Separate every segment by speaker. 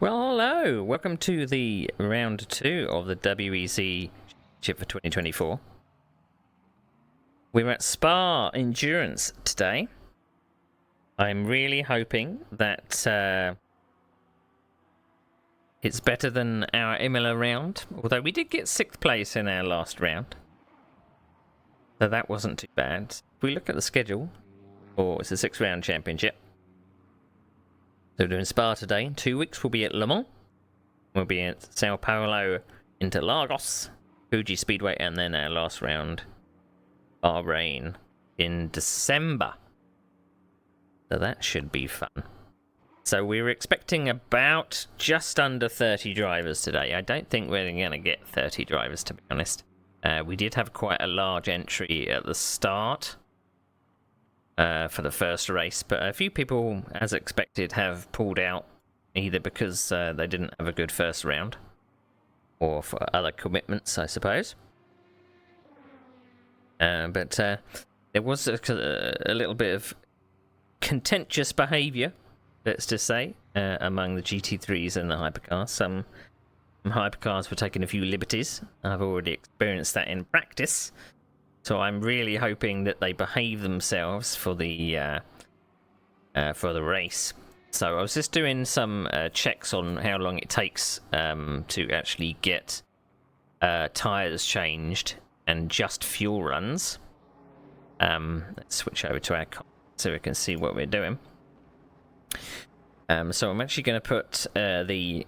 Speaker 1: Well, hello. Welcome to the round 2 of the WEC Championship for 2024. We're at Spa Endurance today. I'm really hoping that it's better than our Imola round, although we did get 6th place in our last round. So that wasn't too bad. If we look at the schedule, it's a 6-round championship. So we're doing Spa today. In 2 weeks we'll be at Le Mans. We'll be at Sao Paulo, Interlagos, Fuji Speedway, and then our last round, Bahrain, in December. So that should be fun. So we were expecting about just under 30 drivers today. I don't think we're going to get 30 drivers, to be honest. We did have quite a large entry at the start for the first race, but a few people, as expected, have pulled out, either because they didn't have a good first round or for other commitments, I suppose. But there was a little bit of contentious behaviour, let's just say, among the GT3s and the hypercars. Some hypercars were taking a few liberties. I've already experienced that in practice. So I'm really hoping that they behave themselves for the race. So I was just doing some checks on how long it takes to actually get tyres changed and just fuel runs. Let's switch over to our car so we can see what we're doing. So I'm actually going to put the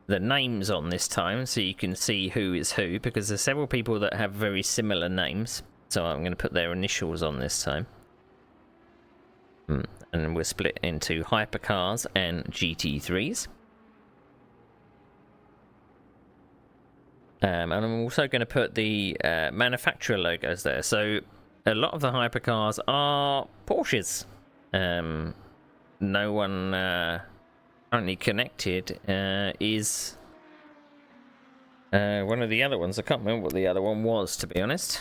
Speaker 1: names on this time so you can see who is who, because there's several people that have very similar names. So I'm going to put their initials on this time. And we're split into hypercars and GT3s. And I'm also going to put the manufacturer logos there. So a lot of the hypercars are Porsches. No one currently connected is one of the other ones. I can't remember what the other one was, to be honest.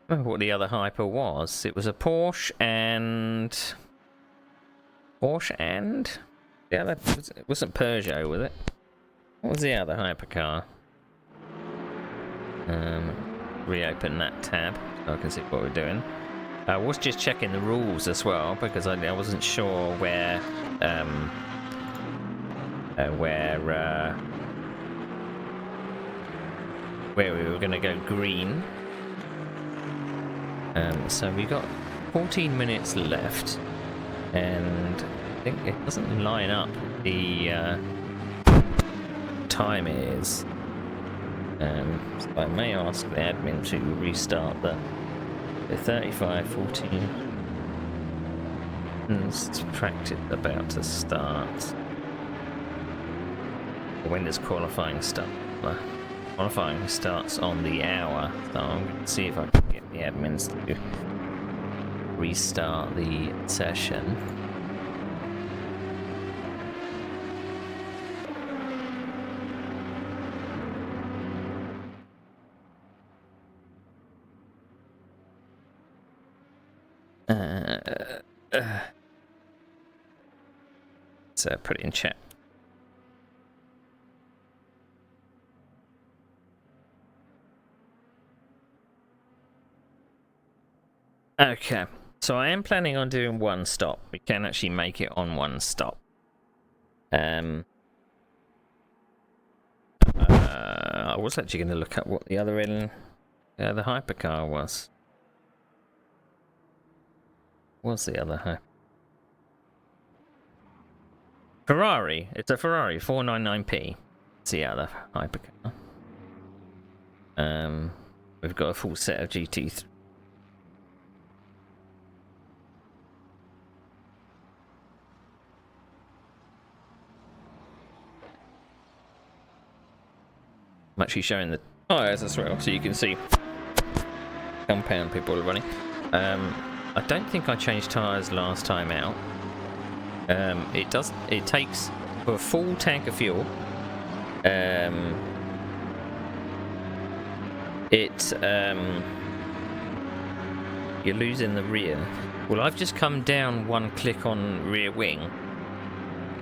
Speaker 1: What the other hyper was. It was a Porsche and the other, it wasn't Peugeot, was it? What was the other hypercar? Reopen that tab so I can see what we're doing. I was just checking the rules as well, because I wasn't sure where we were going to go green. So we got 14 minutes left, and I think it doesn't line up the time is. So I may ask the admin to restart the 35, 14. And subtract it about to start. When does qualifying start? Qualifying starts on the hour, so I'm going to see if I can get the admins to restart the session. So put it in chat. Okay, so I am planning on doing one stop. We can actually make it on one stop. I was actually going to look up what the other the hypercar was. What's the other hyper? Ferrari. It's a Ferrari 499p. It's the other hypercar. We've got a full set of GT3. I'm actually showing the tyres as well, so you can see compound people are running. I don't think I changed tyres last time out. It takes for a full tank of fuel. you're losing the rear. Well, I've just come down one click on rear wing.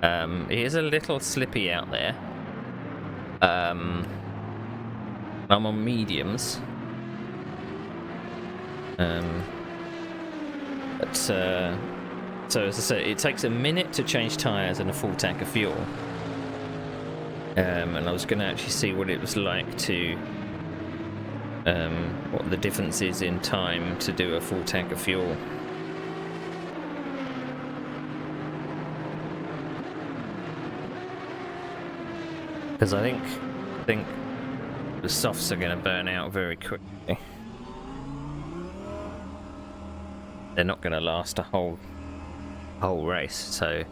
Speaker 1: It is a little slippy out there. I'm on mediums. But so as I said, it takes a minute to change tyres and a full tank of fuel. And I was going to actually see what it was like to, what the difference is in time to do a full tank of fuel. Because I think the softs are going to burn out very quickly. They're not going to last a whole race. So,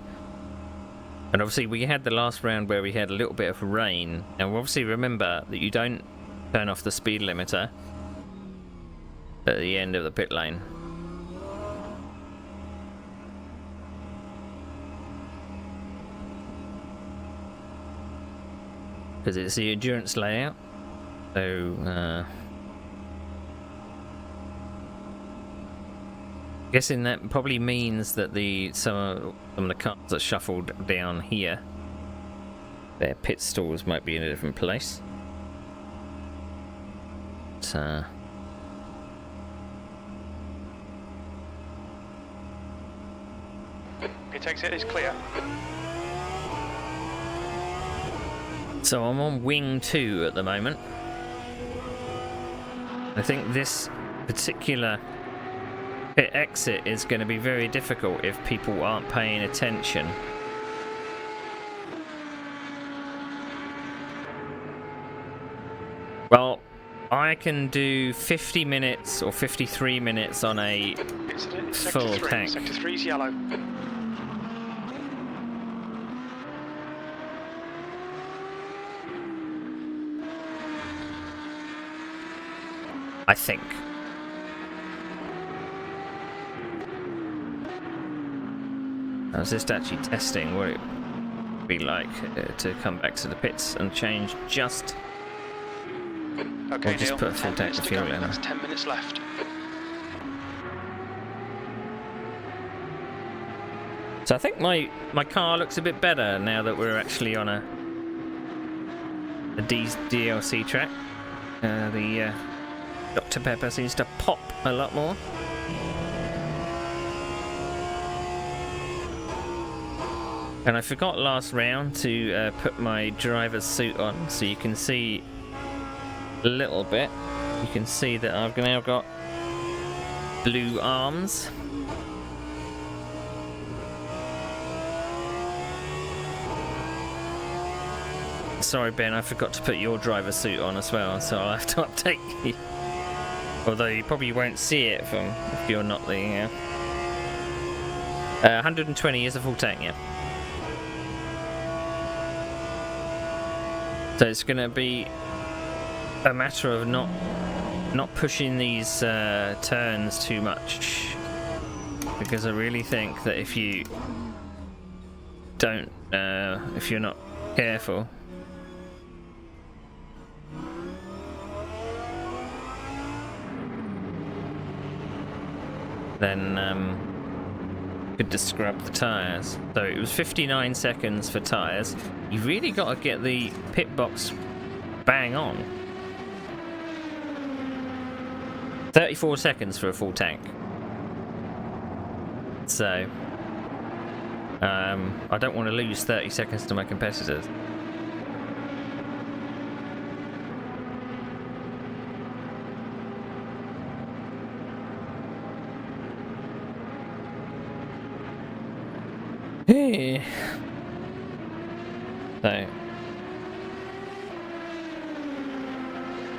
Speaker 1: and obviously we had the last round where we had a little bit of rain. And obviously remember that you don't turn off the speed limiter at the end of the pit lane. Because it's the endurance layout, so guessing that probably means that some of the cars that shuffled down here, their pit stalls might be in a different place. But,
Speaker 2: pit exit is clear.
Speaker 1: So I'm on wing 2 at the moment. I think this particular pit exit is going to be very difficult if people aren't paying attention. Well, I can do 50 minutes or 53 minutes on a full tank.
Speaker 2: Sector 3 is yellow.
Speaker 1: I think. I was just actually testing what it would be like to come back to the pits and change just.
Speaker 2: Okay,
Speaker 1: or just
Speaker 2: Neil,
Speaker 1: put a full tank of fuel in.
Speaker 2: That's 10 minutes left.
Speaker 1: So I think my car looks a bit better now that we're actually on a DLC track. The Dr. Pepper seems to pop a lot more. And I forgot last round to put my driver's suit on, so you can see a little bit. You can see that I've now got blue arms. Sorry Ben, I forgot to put your driver's suit on as well, so I'll have to update you. Although you probably won't see it from if you're not the 120 is a full tank, yeah. So it's going to be a matter of not pushing these turns too much, because I really think that if you don't, if you're not careful, then could just scrub the tyres. So it was 59 seconds for tyres. You've really got to get the pit box bang on. 34 seconds for a full tank. So I don't want to lose 30 seconds to my competitors. Hey.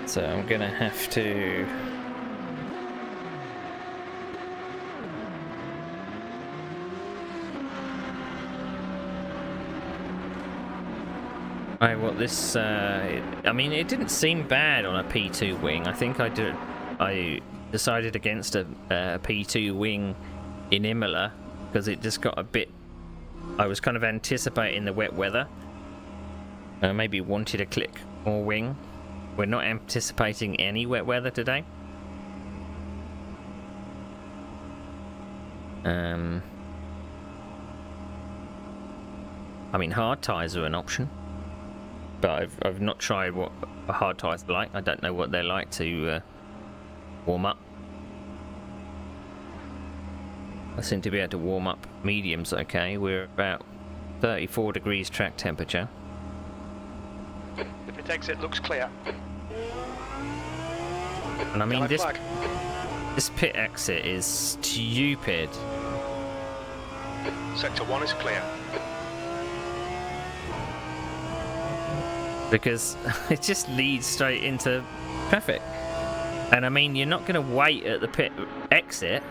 Speaker 1: So I'm gonna have to I mean, it didn't seem bad on a P2 wing. I think I decided against a P2 wing in Imola because it just got a bit. I was kind of anticipating the wet weather. Maybe wanted a click more wing. We're not anticipating any wet weather today. I mean, hard tyres are an option, but I've not tried what a hard tyres are like. I don't know what they're like to warm up. I seem to be able to warm up mediums okay. We're about 34 degrees track temperature.
Speaker 2: The pit exit looks clear.
Speaker 1: And I mean,
Speaker 2: Yellow
Speaker 1: this
Speaker 2: flag.
Speaker 1: pit exit is stupid.
Speaker 2: Sector 1 is clear.
Speaker 1: Because it just leads straight into traffic. And I mean, you're not going to wait at the pit exit.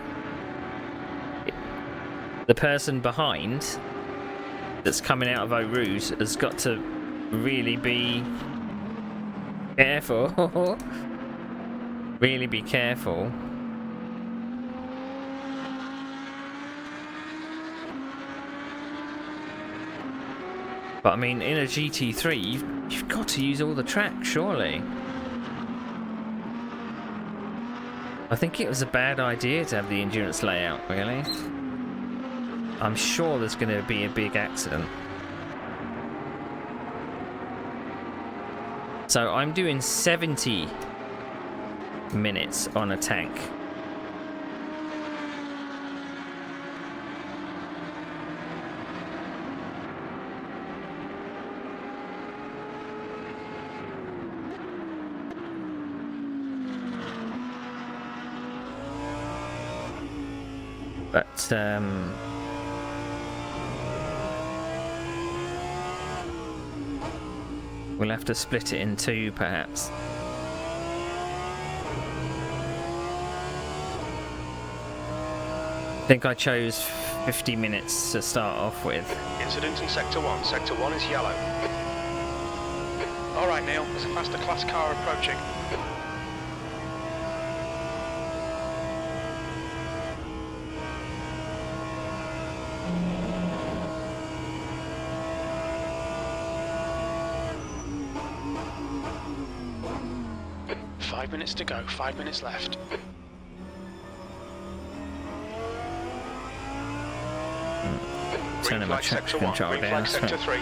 Speaker 1: The person behind that's coming out of Eau Rouge has got to really be careful. Really be careful. But I mean, in a GT3, you've got to use all the track, surely. I think it was a bad idea to have the endurance layout, really. I'm sure there's going to be a big accident. So I'm doing 70 minutes on a tank. But we'll have to split it in two, perhaps. I think I chose 50 minutes to start off with.
Speaker 2: Incident in Sector 1. Sector 1 is yellow. Alright Neil, there's a faster class car approaching. Five minutes to go, 5 minutes left.
Speaker 1: Turning my traction control
Speaker 2: green
Speaker 1: down.
Speaker 2: flag Sector 3.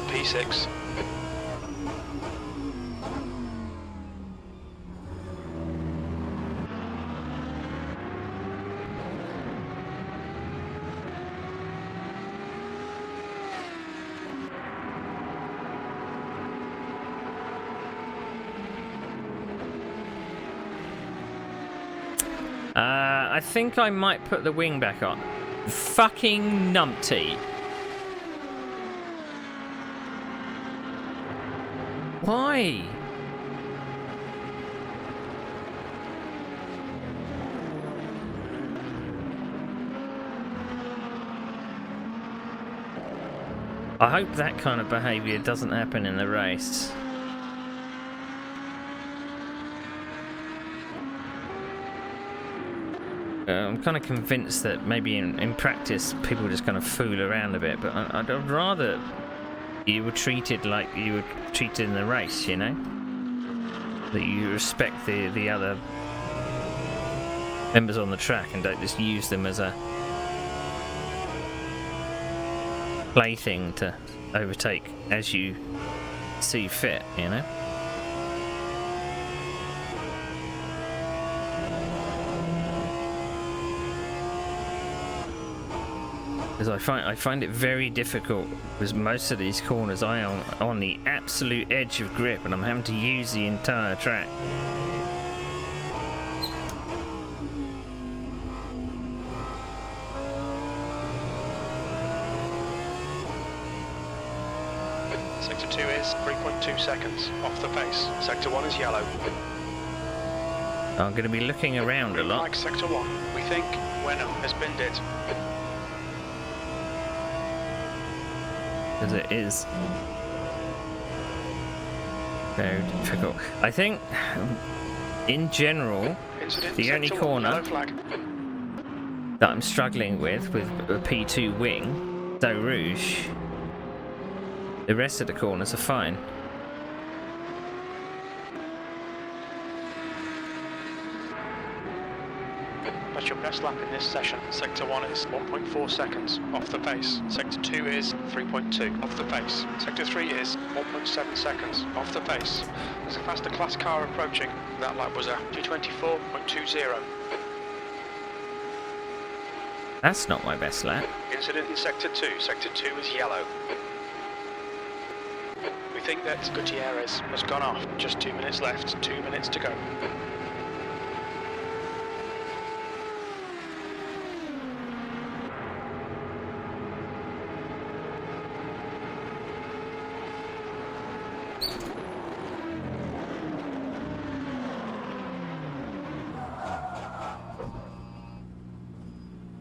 Speaker 2: P6.
Speaker 1: I think I might put the wing back on. Fucking numpty. Why? I hope that kind of behaviour doesn't happen in the race. I'm kind of convinced that maybe in practice people just kind of fool around a bit, but I'd rather you were treated like you were treated in the race, you know? That you respect the other members on the track and don't just use them as a plaything to overtake as you see fit, you know? Because I find it very difficult, because most of these corners I am on the absolute edge of grip and I'm having to use the entire track.
Speaker 2: Sector 2 is 3.2 seconds off the pace. Sector 1 is yellow.
Speaker 1: I'm going to be looking around a
Speaker 2: Green
Speaker 1: lot.
Speaker 2: flag Sector 1. We think Wenham has binned it.
Speaker 1: Because it is very difficult. I think, in general,
Speaker 2: Incident
Speaker 1: the only
Speaker 2: Sector 1,
Speaker 1: corner
Speaker 2: yellow flag.
Speaker 1: that I'm struggling with a P2 wing, Eau Rouge, the rest of the corners are fine.
Speaker 2: That's your best lap in this session. Sector 1 is 1.4 seconds off the pace. Sector 2 is 3.2 off the pace. Sector 3 is 1.7 seconds off the pace. There's a faster class car approaching. That lap was a 2:24.20.
Speaker 1: That's not my best lap.
Speaker 2: Incident in Sector 2. Sector 2 is yellow. We think that Gutierrez has gone off. Just 2 minutes left. 2 minutes to go.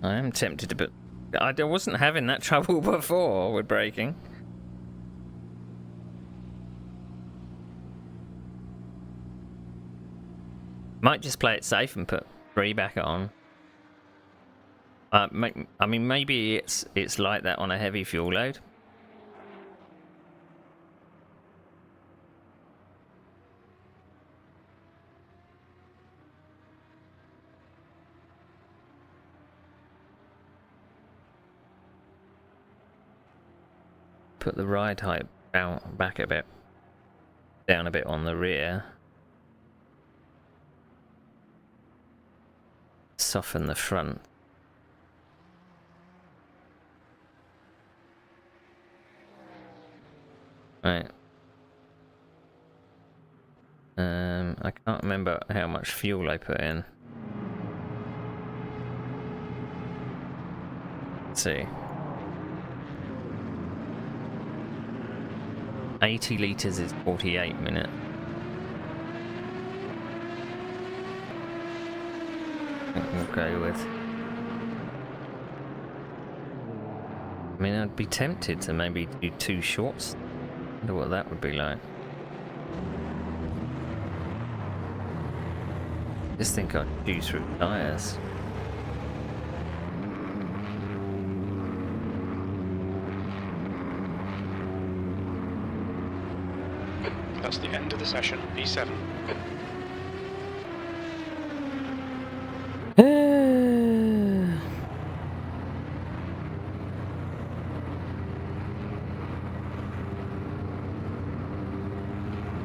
Speaker 1: I am tempted to, but I wasn't having that trouble before with braking. Might just play it safe and put 3 back on. I mean, maybe it's like that on a heavy fuel load. Put the ride height back a bit, down a bit on the rear. Soften the front. Right. I can't remember how much fuel I put in. Let's see. 80 litres is 48 minutes. I think we'll go with. I mean, I'd be tempted to maybe do 2 shorts. Wonder what that would be like. Just think I'd chew through tyres.
Speaker 2: That's the end of the session. P7.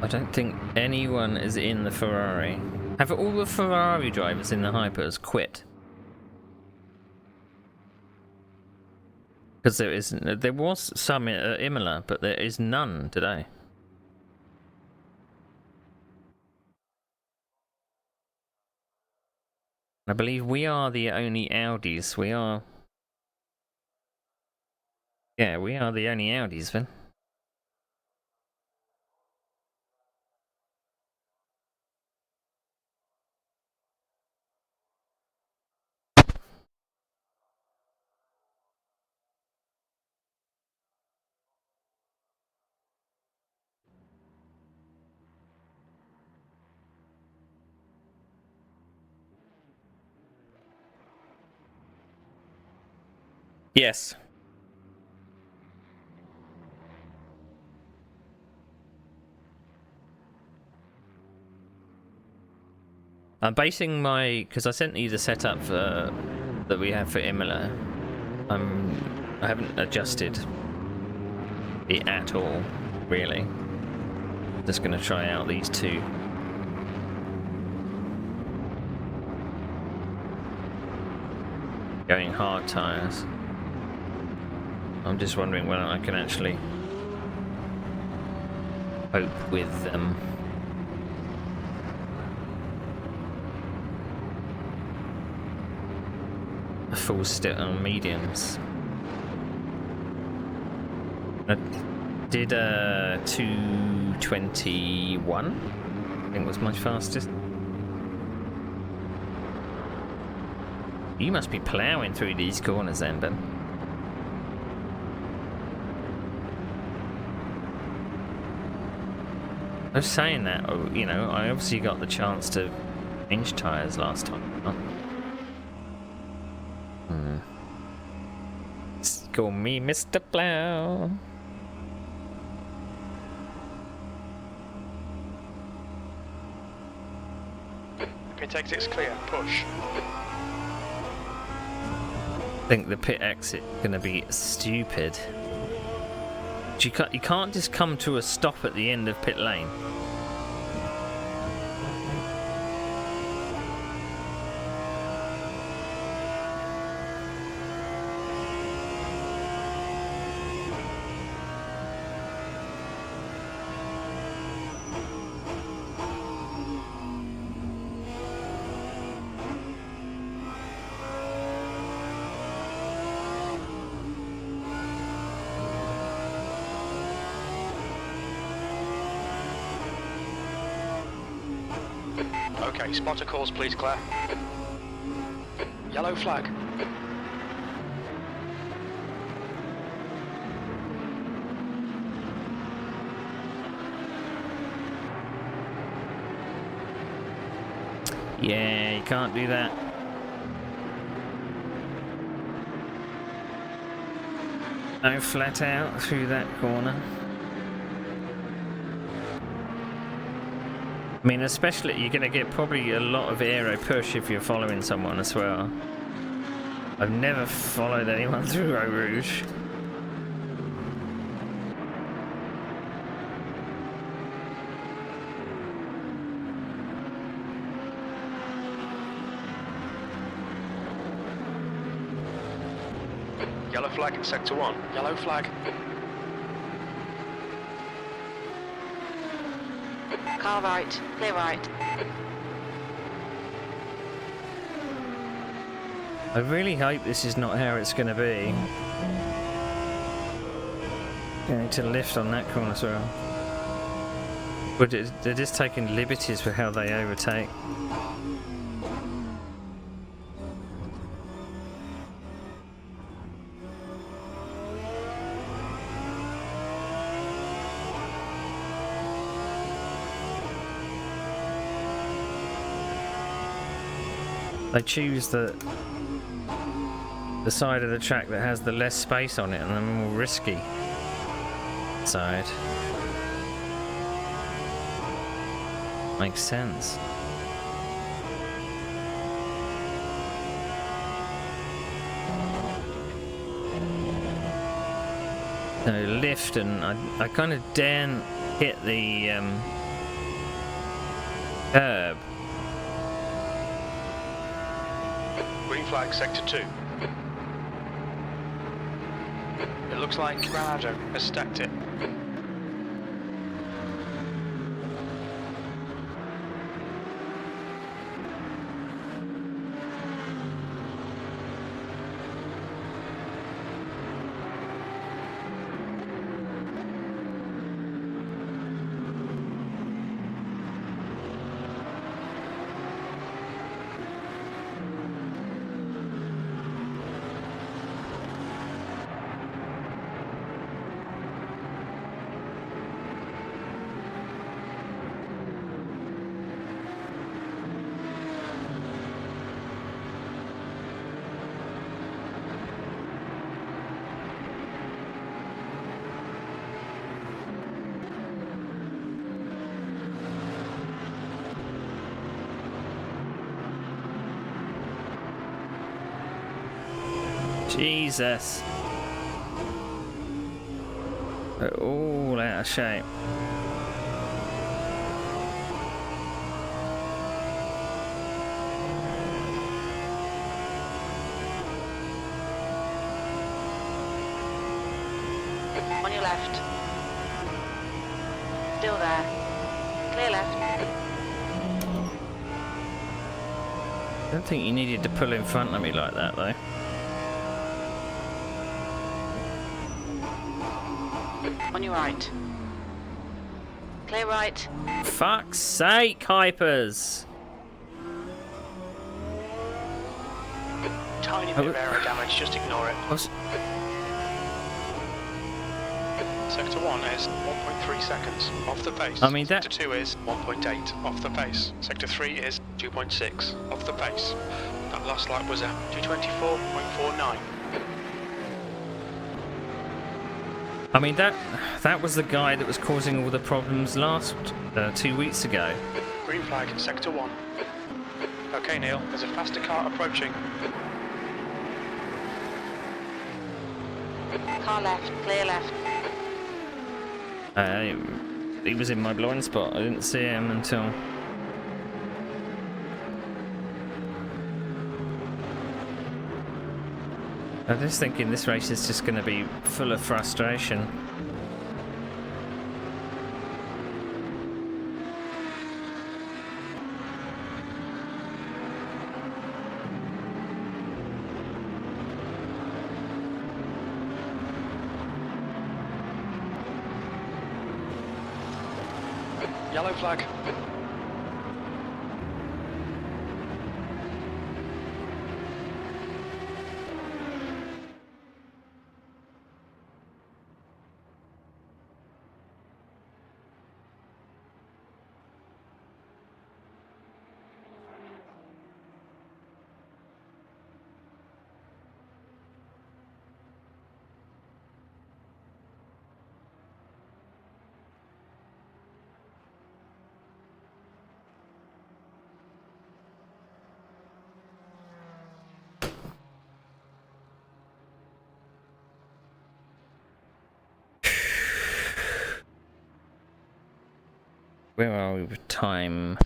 Speaker 1: I don't think anyone is in the Ferrari. Have all the Ferrari drivers in the Hypers quit? Because there was some at Imola, but there is none today. I believe we are the only Audis. We are... Yeah, we are the only Audis, then. Yes. I'm basing my... Because I sent you the setup that we have for Imola. I haven't adjusted it at all, really. Just going to try out these 2. Going hard tyres. I'm just wondering when I can actually cope with them. A full stint on mediums. I did 2:21. I think was my fastest. You must be ploughing through these corners then, Ben. I was saying that, you know, I obviously got the chance to change tyres last time. Call me Mr. Plow.
Speaker 2: Pit exit's clear. Push.
Speaker 1: I think the pit exit is going to be stupid. You can't just come to a stop at the end of pit lane.
Speaker 2: Okay, spotter calls please, Claire. Yellow flag.
Speaker 1: Yeah, you can't do that. No, flat out through that corner. I mean, especially you're going to get probably a lot of aero push if you're following someone as well. I've never followed anyone through Eau Rouge.
Speaker 2: Yellow flag in sector 1. Yellow flag.
Speaker 3: Car right, clear right.
Speaker 1: I really hope this is not how it's going to be. Going to lift on that corner as well. But they're just taking liberties with how they overtake. They choose the side of the track that has the less space on it and the more risky side. Makes sense. So lift, and I kind of daren't hit the curb.
Speaker 2: Green flag sector 2. It looks like Granado has stacked it.
Speaker 1: Jesus. They're all out of shape.
Speaker 3: On your left. Still there. Clear left.
Speaker 1: I don't think you needed to pull in front of me like that though.
Speaker 3: On your right. Clear right.
Speaker 1: Fuck's sake, Hypers!
Speaker 2: Tiny bit of aero damage, just ignore it. Sector 1 is 1.3 seconds off the pace.
Speaker 1: I mean, that...
Speaker 2: Sector 2 is 1.8 off the pace. Sector 3 is 2.6 off the pace. That last lap was a 224.49.
Speaker 1: I mean, that was the guy that was causing all the problems last 2 weeks ago.
Speaker 2: Green flag, sector 1. Okay, Neil, there's a faster car approaching.
Speaker 3: Car left, clear left.
Speaker 1: He was in my blind spot. I didn't see him until... I'm just thinking this race is just going to be full of frustration.
Speaker 2: Yellow flag.
Speaker 1: Where are we with time?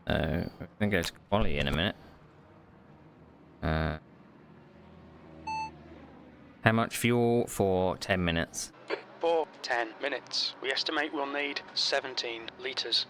Speaker 1: We're going to go to quali in a minute. How much fuel for 10 minutes?
Speaker 2: For 10 minutes. We estimate we'll need 17 litres.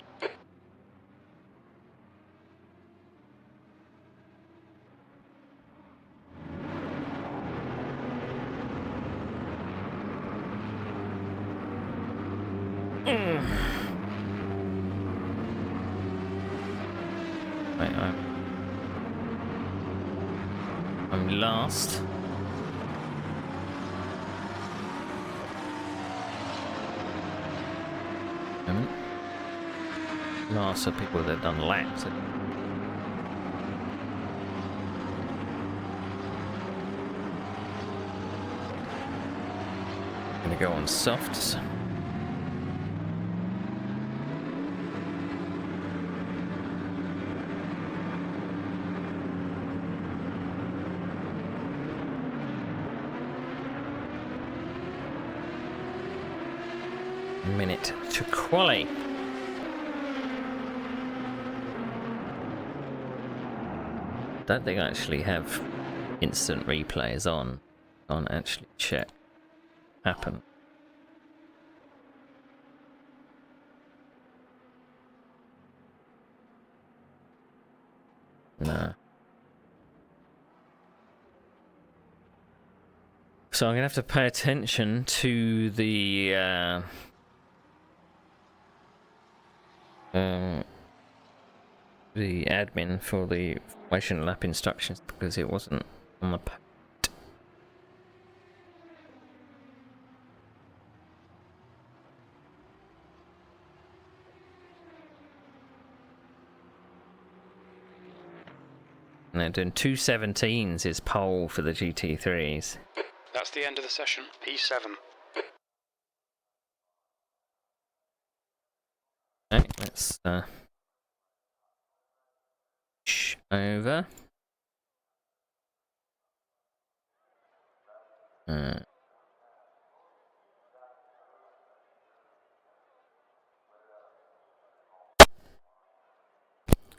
Speaker 1: Wait, I'm last. Last are people that have done laps. Gonna go on softs. Minute to quali. Don't think I actually have instant replays on. Can't actually check. Happen. No. So I'm gonna have to pay attention to the admin for the formation lap instructions because it wasn't on the page. And they're doing 2:17s is pole for the GT3s.
Speaker 2: That's the end of the session. P7.
Speaker 1: Okay, let's over.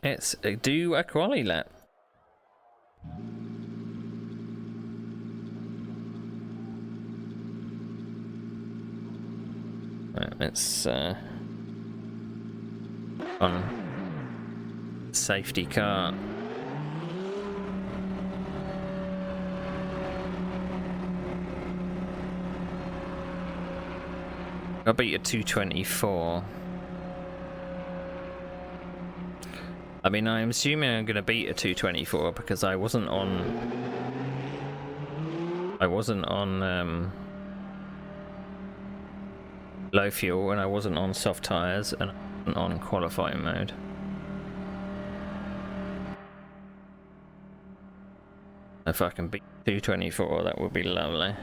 Speaker 1: Let's do a quali lap. Right, let's on safety car. I'll beat a 224. I mean, I'm assuming I'm going to beat a 224 because I wasn't on low fuel and I wasn't on soft tyres and I wasn't on qualifying mode. If I can beat 224, that would be lovely.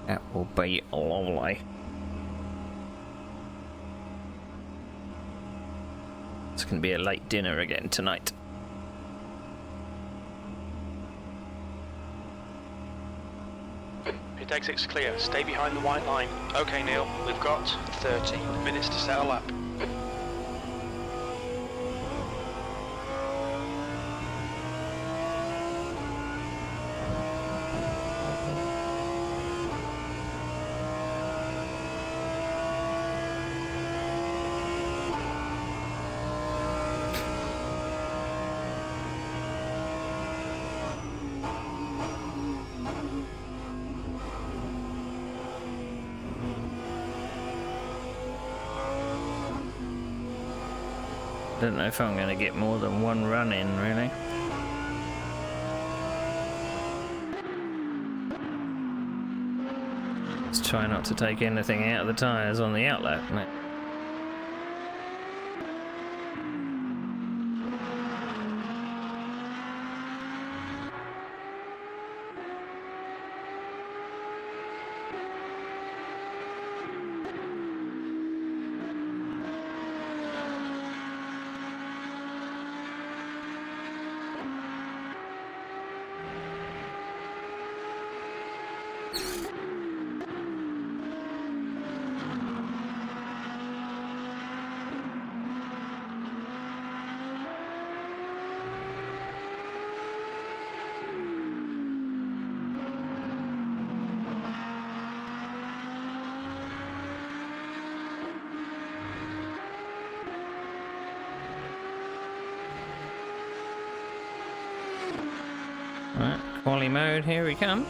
Speaker 1: That will be lovely. It's going to be a late dinner again tonight.
Speaker 2: Pit exit's clear. Stay behind the white line. Okay, Neil. We've got 13 minutes to set a lap.
Speaker 1: Don't know if I'm going to get more than one run in, really. Let's try not to take anything out of the tyres on the outlet, mate. Right, quali mode, here we come.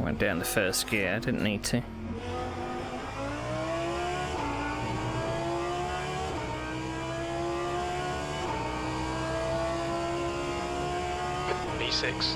Speaker 1: Went down the first gear, I didn't need to.
Speaker 2: B6.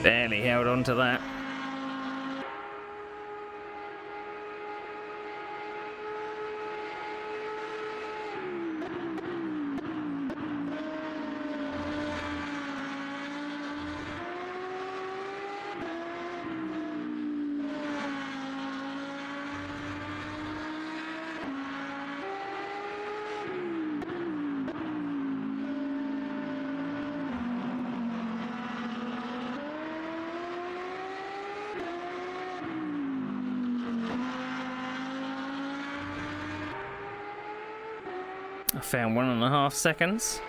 Speaker 1: Barely held on to that. I found 1.5 seconds.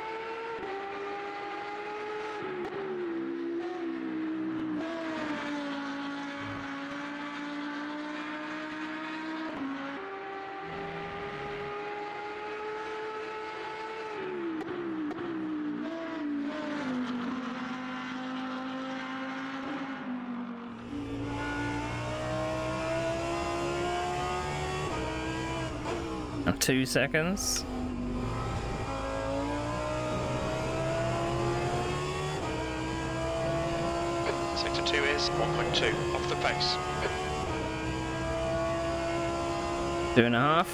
Speaker 1: Now 2 seconds.
Speaker 2: Sector 2 is 1.2 off the pace.
Speaker 1: 2.5.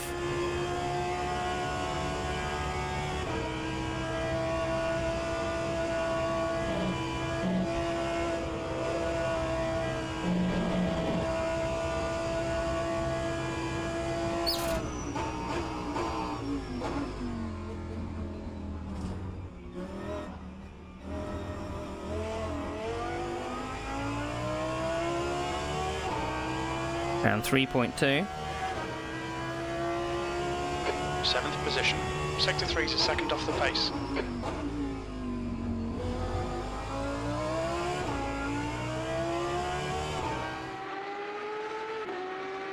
Speaker 1: And 3.2.
Speaker 2: 7th position. Sector 3 is second off the pace.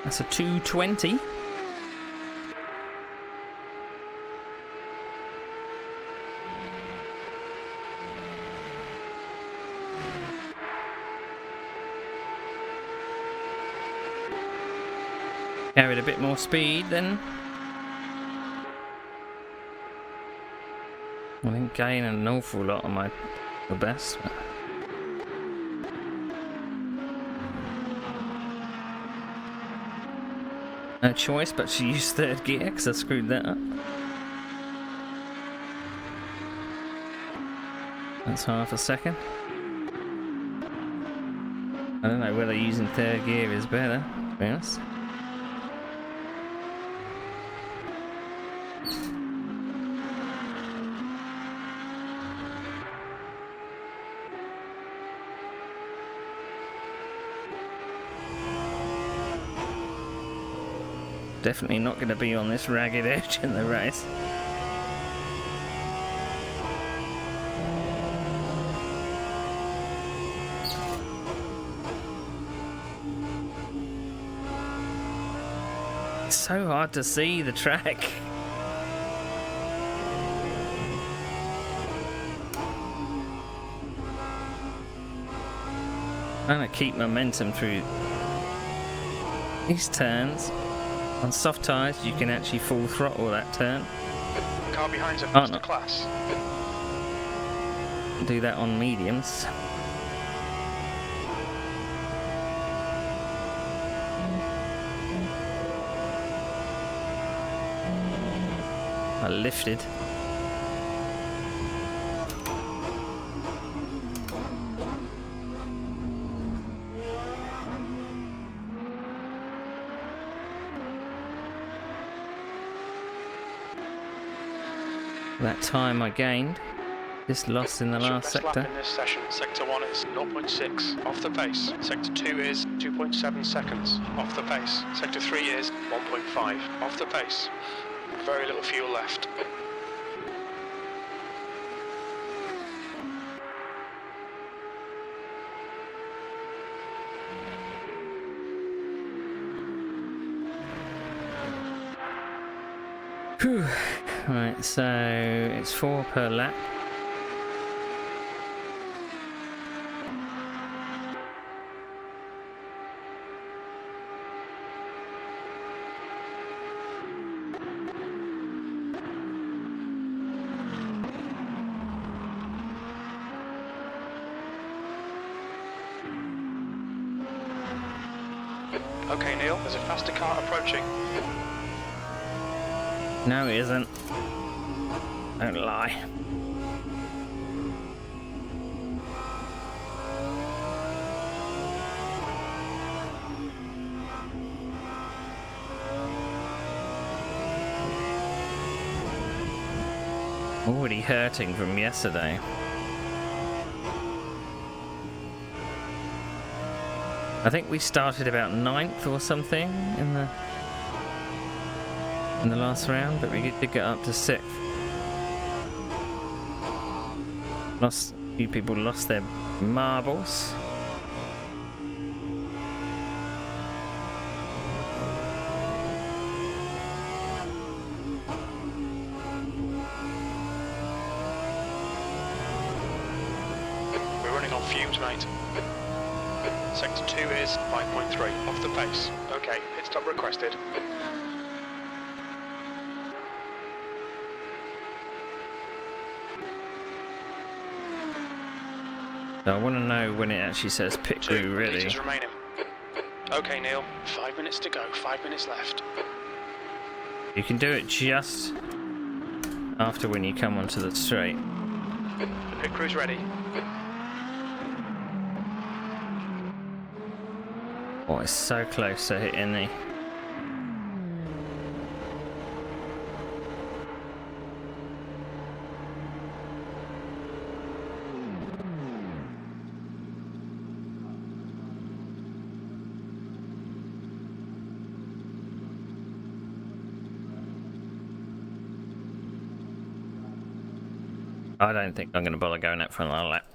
Speaker 1: That's a 2:20. Carried a bit more speed then. I didn't gain an awful lot on my best. But... no choice but to use third gear because I screwed that up. That's half a second. I don't know whether using third gear is better, to be honest. Definitely not going to be on this ragged edge in the race. It's so hard to see the track. Trying to keep momentum through these turns. On soft tyres, you can actually full throttle that turn.
Speaker 2: Car behind's a faster class.
Speaker 1: Do that on mediums. I lifted. That time I gained, just lost in the last
Speaker 2: Best lap
Speaker 1: sector.
Speaker 2: in this session. Sector 1 is 0.6 off the pace. Sector 2 is 2.7 seconds off the pace. Sector 3 is 1.5 off the pace. Very little fuel left.
Speaker 1: Whew. Right, so it's 4 per lap.
Speaker 2: Okay, Neil, there's a faster car approaching.
Speaker 1: No, it isn't. Don't lie. Already hurting from yesterday. I think we started about 9th or something in the last round, but we did get up to 6th. A few people lost their marbles.
Speaker 2: We're running on fumes, mate. Sector 2 is 5.3 off the pace. Okay, pit stop requested.
Speaker 1: So I want to know when it actually says pit crew ready.
Speaker 2: Meters remaining. Okay, Neil. 5 minutes to go. 5 minutes left.
Speaker 1: You can do it just after when you come onto the straight.
Speaker 2: The pit crew's ready.
Speaker 1: Oh, it's so close to hitting the... I don't think I'm going to bother going out for another lap.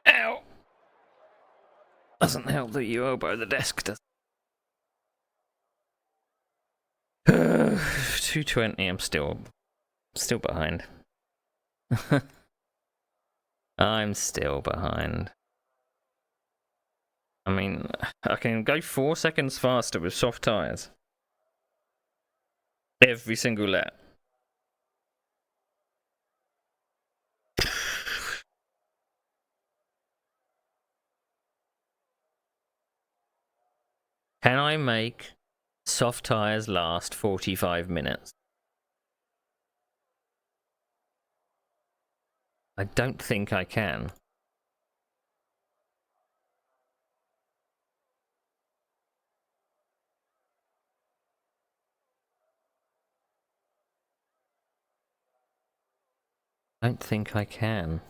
Speaker 1: Ow! Doesn't help that you elbow the desk, does it? 220, I'm still behind. I'm still behind. I mean, I can go 4 seconds faster with soft tyres. Every single lap. Can I make soft tyres last 45 minutes? I don't think I can. I don't think I can.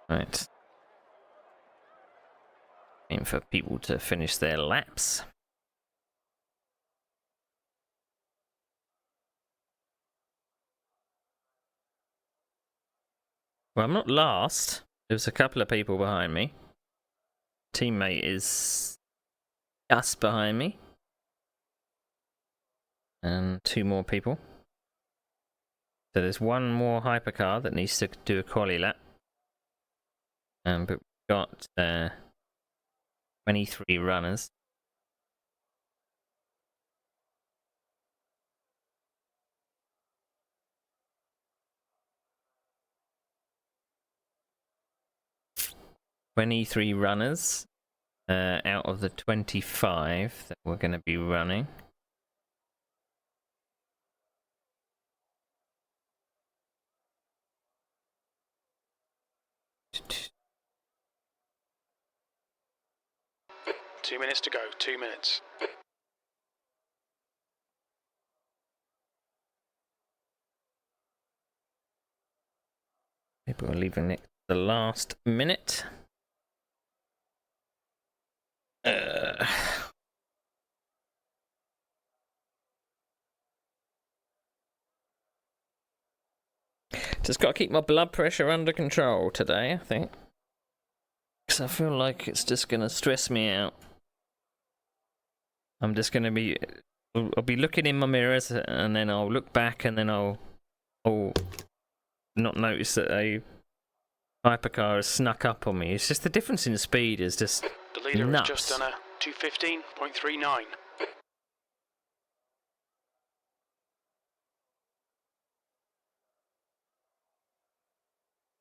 Speaker 1: Right. Waiting for people to finish their laps. Well, I'm not last. There's a couple of people behind me. Teammate is just behind me. And 2 more people. So there's 1 more hypercar that needs to do a quali lap. But we've got 23 runners. Out of the 25 that we're going to be running.
Speaker 2: Two minutes to go, 2 minutes.
Speaker 1: People are leaving it the last minute. Just got to keep my blood pressure under control today, I think. Because I feel like it's just going to stress me out. I'm just going to be... I'll be looking in my mirrors and then I'll look back and then I'll not notice that a hypercar has snuck up on me. It's just the difference in speed is just
Speaker 2: The leader
Speaker 1: nuts.
Speaker 2: has just done a 2:15.39.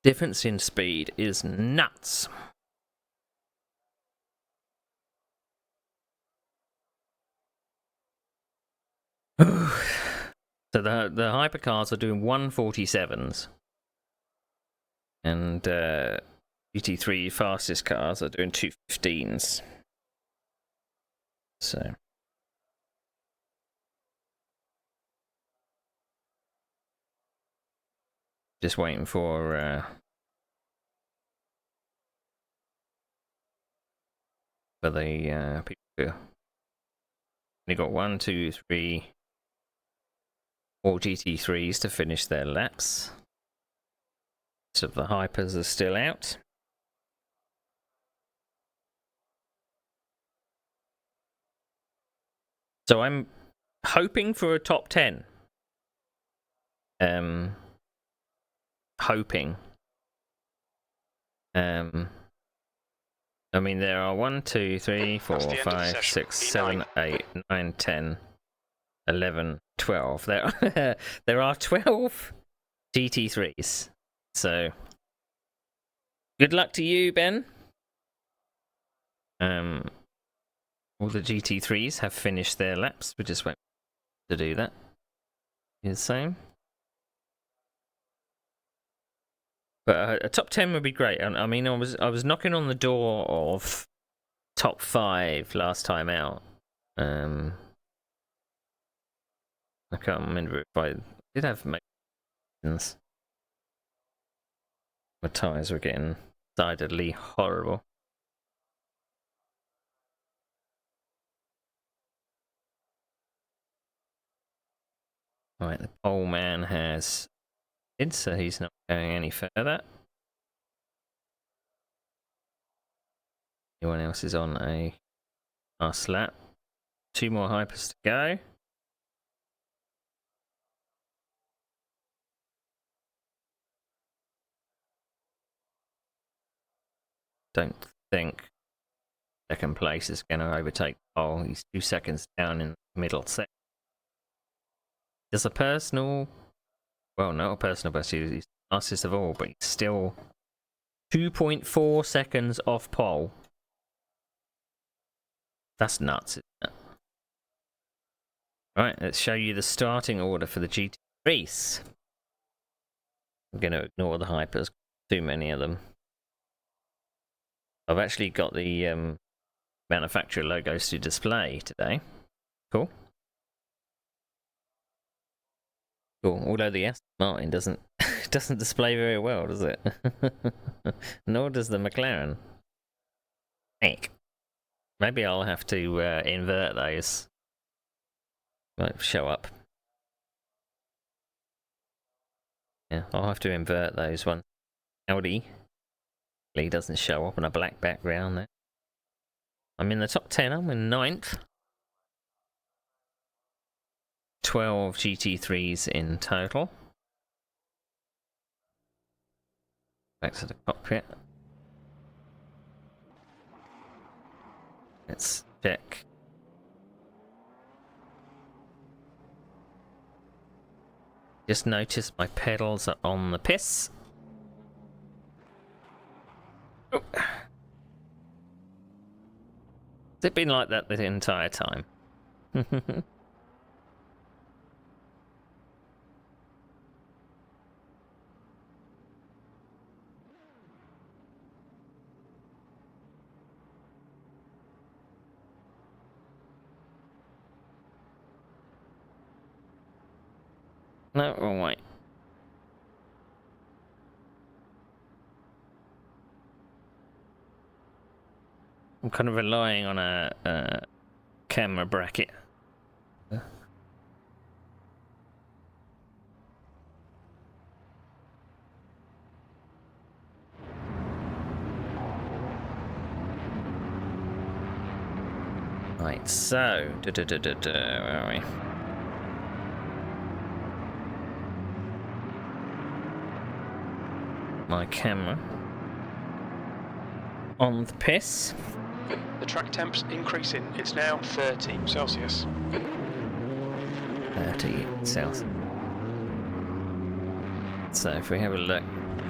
Speaker 1: Difference in speed is nuts. So the hypercars are doing 147s. And GT3 fastest cars are doing 215s. So just waiting for the people who only got 1, 2, 3, 4 GT3s to finish their laps. So the hypers are still out. So I'm hoping for a top 10. Hoping. I mean, there are 1, 2, 3, 4,
Speaker 2: That's the end of the
Speaker 1: 5,
Speaker 2: session.
Speaker 1: 6,
Speaker 2: Be
Speaker 1: 7, 8, 9, 10, 11, 12. There are 12 GT3s. So, good luck to you, Ben. All the GT3s have finished their laps. We're just waiting to do that. The same. But a top 10 would be great. I mean, I was knocking on the door of top 5 last time out. I can't remember if I did have maintenance. My tyres were getting decidedly horrible. Right, the pole man has so he's not going any further. Anyone else is on a Last lap. 2 more hypers to go. Don't think second place is going to overtake pole. He's 2 seconds down in the middle set. There's a personal, well, not a personal best. He's fastest of all, but he's still 2.4 seconds off pole. That's nuts, isn't it? Right, let's show you the starting order for the GT race. I'm going to ignore the hypers, too many of them. I've actually got the manufacturer logos to display today. Cool. Cool. Although the Aston Martin doesn't display very well, does it? Nor does the McLaren. Heck. Maybe I'll have to invert those. Might show up. Yeah, I'll have to invert those ones. Audi. He doesn't show up on a black background there. I'm in the top 10, I'm in 9th. 12 GT3s in total. Back to the cockpit. Let's check. Just noticed my pedals are on the piss. Oh. Has it been like that the entire time? No, wrong way. I'm kind of relying on a camera bracket. Right, so where are we? My camera on the piss.
Speaker 2: The track temp's increasing. It's now 30 Celsius.
Speaker 1: 30 Celsius. So if we have a look,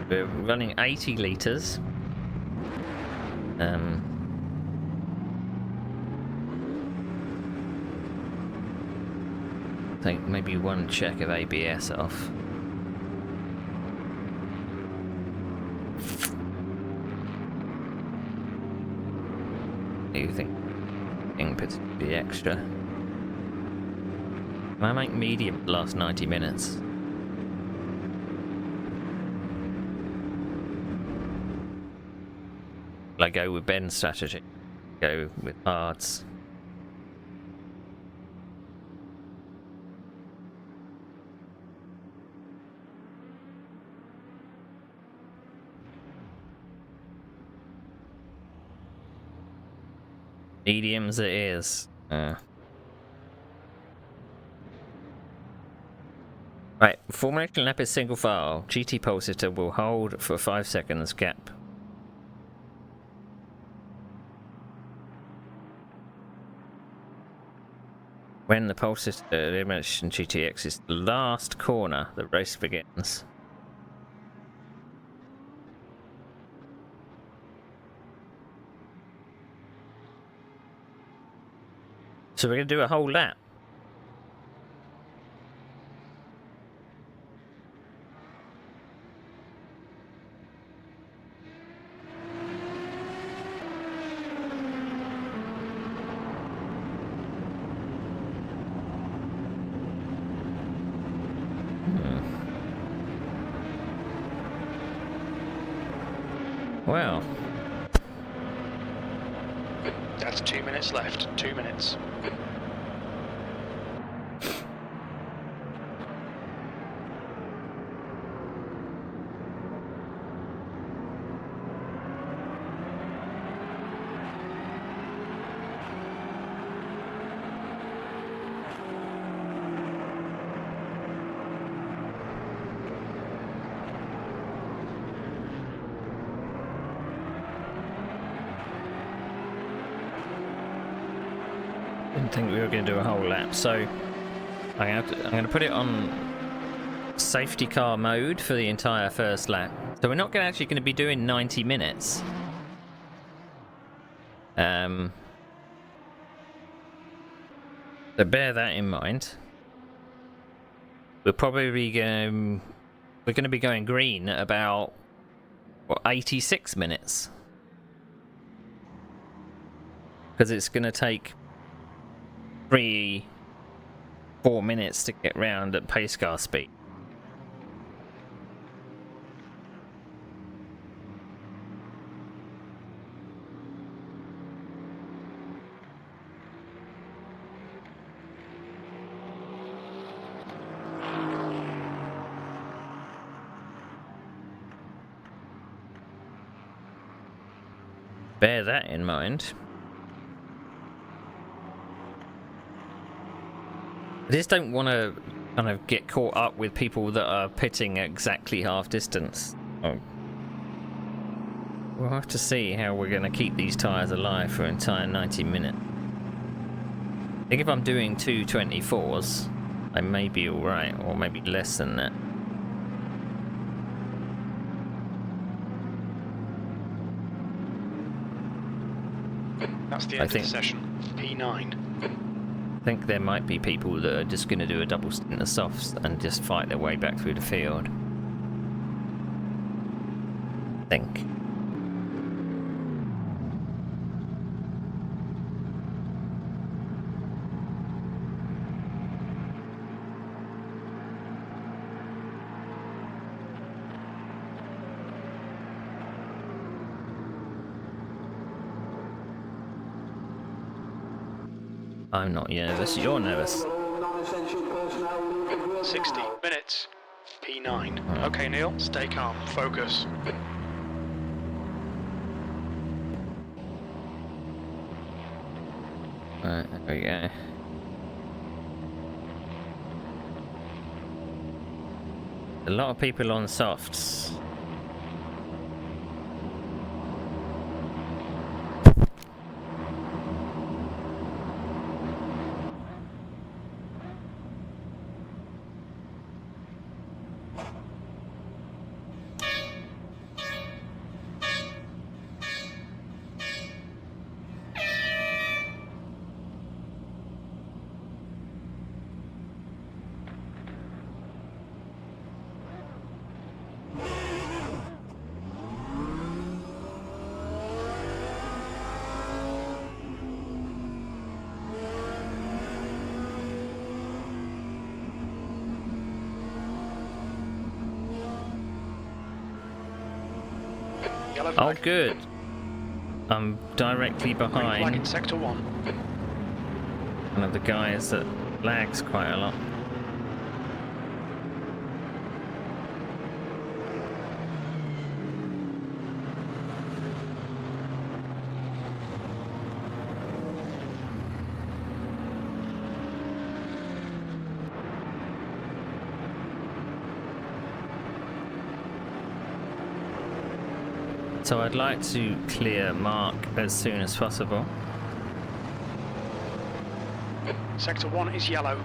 Speaker 1: we're running 80 litres. Take maybe one check of ABS off. You think puts the extra? I make medium the last 90 minutes. I go with Ben's strategy. Go with hards. Mediums it is. Right, formation lap is single file. GT pulsator will hold for 5 seconds gap. When the pulsator elimination GTX is the last corner, the race begins. So we're going to do a whole lap. Well.
Speaker 2: That's 2 minutes left. 2 minutes.
Speaker 1: didn't think we were going to do a whole lap, so I'm going to put it on safety car mode for the entire first lap. So we're not actually going to be doing 90 minutes. So bear that in mind. We're probably going to be going green at about 86 minutes. Because it's going to take 3-4 minutes to get round at pace car speed. Bear that in mind. I just don't want to kind of get caught up with people that are pitting exactly half distance. Oh. We'll have to see how we're going to keep these tyres alive for an entire 90 minutes. I think if I'm doing 224s, I may be alright, or maybe less than that.
Speaker 2: That's the end of the session. P9.
Speaker 1: I think there might be people that are just going to do a double stint of softs and just fight their way back through the field. I think. I'm not nervous, you're nervous.
Speaker 2: 60 minutes. P9. Okay, Neil, stay calm. Focus.
Speaker 1: Right, there we go. A lot of people on softs. Oh, good. I'm directly behind
Speaker 2: in sector 1.
Speaker 1: one of the guys that lags quite a lot. So I'd like to clear Mark as soon as possible.
Speaker 2: Sector 1 is yellow.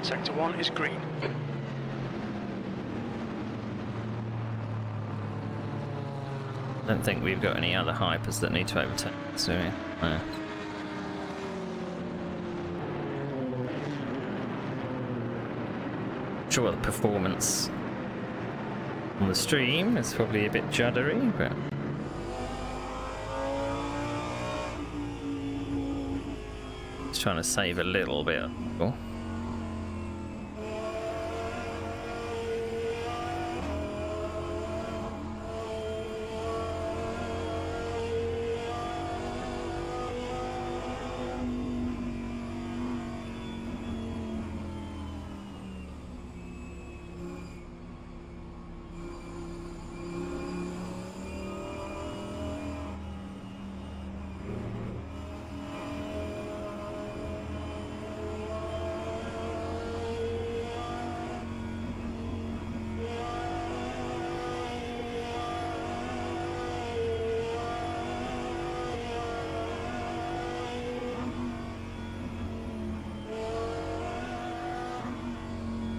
Speaker 2: Sector 1 is green.
Speaker 1: I don't think we've got any other hypers that need to overtake us, do we? No. Sure, the performance on the stream is probably a bit juddery, but just trying to save a little bit of people.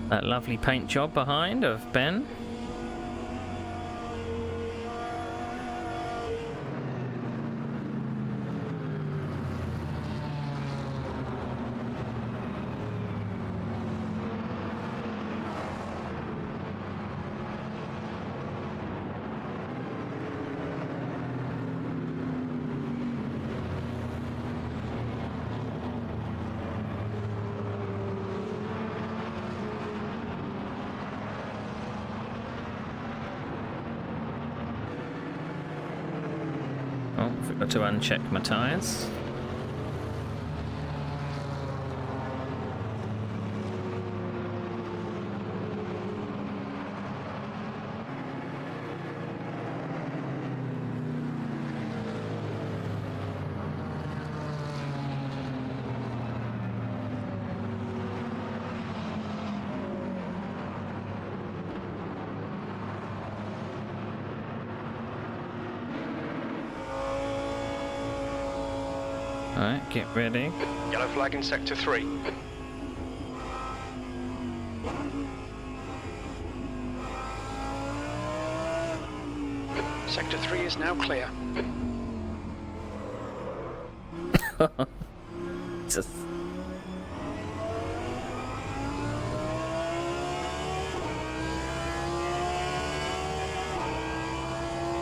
Speaker 1: That lovely paint job behind of Ben. Oh, forgot to uncheck my tyres. Alright, get ready.
Speaker 2: Yellow flag in sector 3. Sector 3 is now clear.
Speaker 1: Just...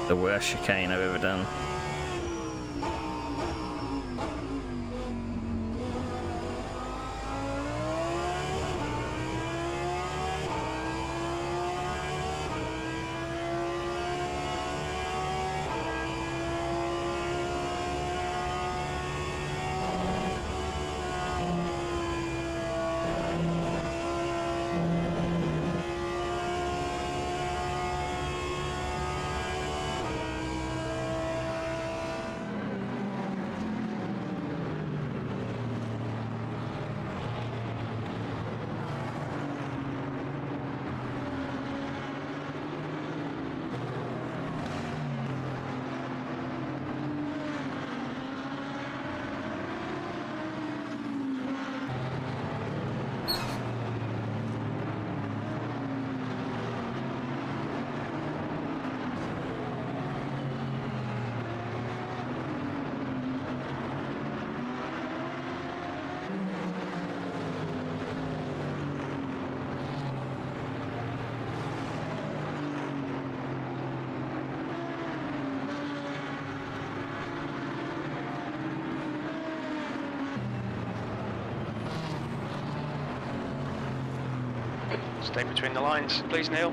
Speaker 1: the worst chicane I've ever done.
Speaker 2: Stay between the lines, please, Neil.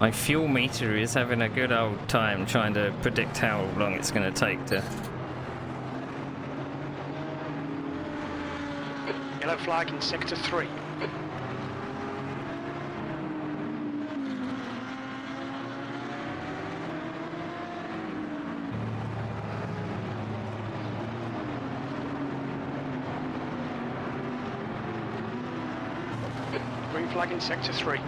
Speaker 1: My fuel meter is having a good old time trying to predict how long it's going to take to...
Speaker 2: Yellow flag in sector 3. Green flag in sector 3.